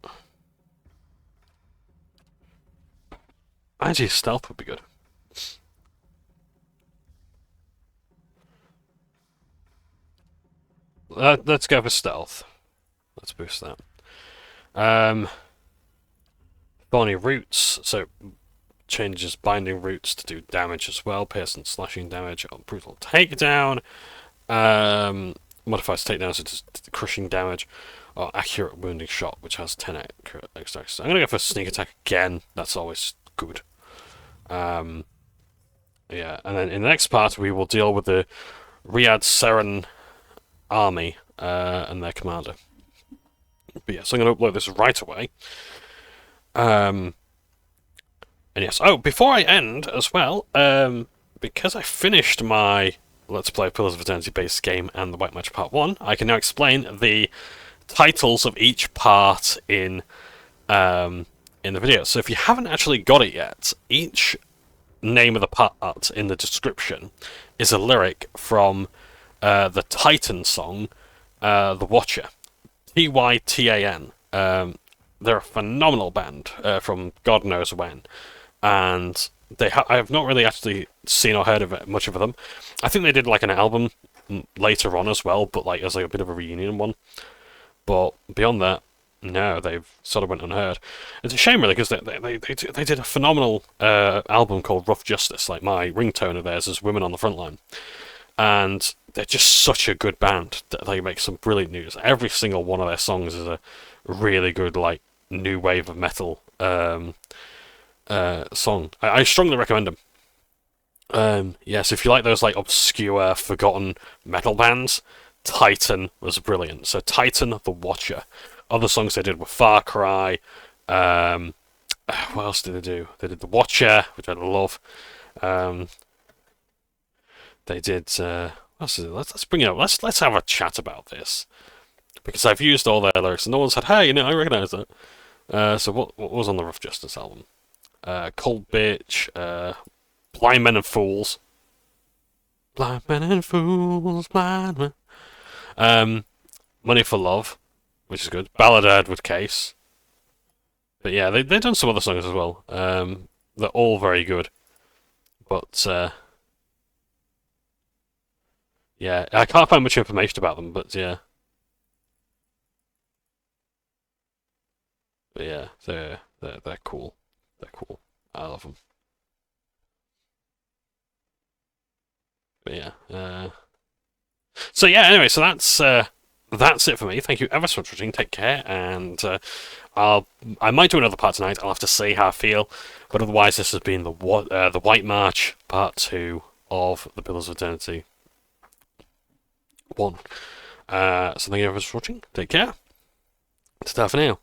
Actually, stealth would be good. Let's go for stealth. Let's boost that. Thorny roots, so changes binding roots to do damage as well. Piercing slashing damage on brutal takedown. Modifies takedown so it's crushing damage. Or accurate wounding shot, which has 10 accurate extra. So I'm gonna go for sneak attack again. That's always good. Yeah, and then in the next part we will deal with the Riyadh Seren army and their commander. But yeah, so I'm going to upload this right away. And yes, oh, before I end as well, because I finished my Let's Play Pillars of Eternity base game and the White Match Part 1, I can now explain the titles of each part in the video. So if you haven't actually got it yet, each name of the part in the description is a lyric from the Titan song, The Watcher. Tytan. They're a phenomenal band from God knows when, and I have not really actually seen or heard of it, much of them. I think they did like an album later on as well, but like as like a bit of a reunion one. But beyond that, no, they've sort of went unheard. It's a shame really, because they did a phenomenal album called Rough Justice. Like my ringtone of theirs is Women on the Front Line, and they're just such a good band that they make some brilliant news. Every single one of their songs is a really good like new wave of metal song. I strongly recommend them. Yes, if you like those like obscure, forgotten metal bands, Titan was brilliant. So Titan, The Watcher. Other songs they did were Far Cry. What else did they do? They did The Watcher, which I love. They did. What else is it? Let's bring it up. Let's have a chat about this, because I've used all their lyrics and no one said, "Hey, I recognise that." So what was on the Rough Justice album? Cold Bitch, Blind Men and Fools. Blind Men and Fools, Blind Men. Money for Love, which is good. Ballad of Edward Case. But yeah, they've done some other songs as well. They're all very good. But, yeah, I can't find much information about them, but yeah. But yeah, they're cool. They're cool. I love them. But yeah. So yeah. Anyway, so that's it for me. Thank you ever so much for watching. Take care, and I might do another part tonight. I'll have to see how I feel. But otherwise, this has been the White March Part 2 of the Pillars of Eternity 1. So thank you ever so much for watching. Take care. Ta-ta for now.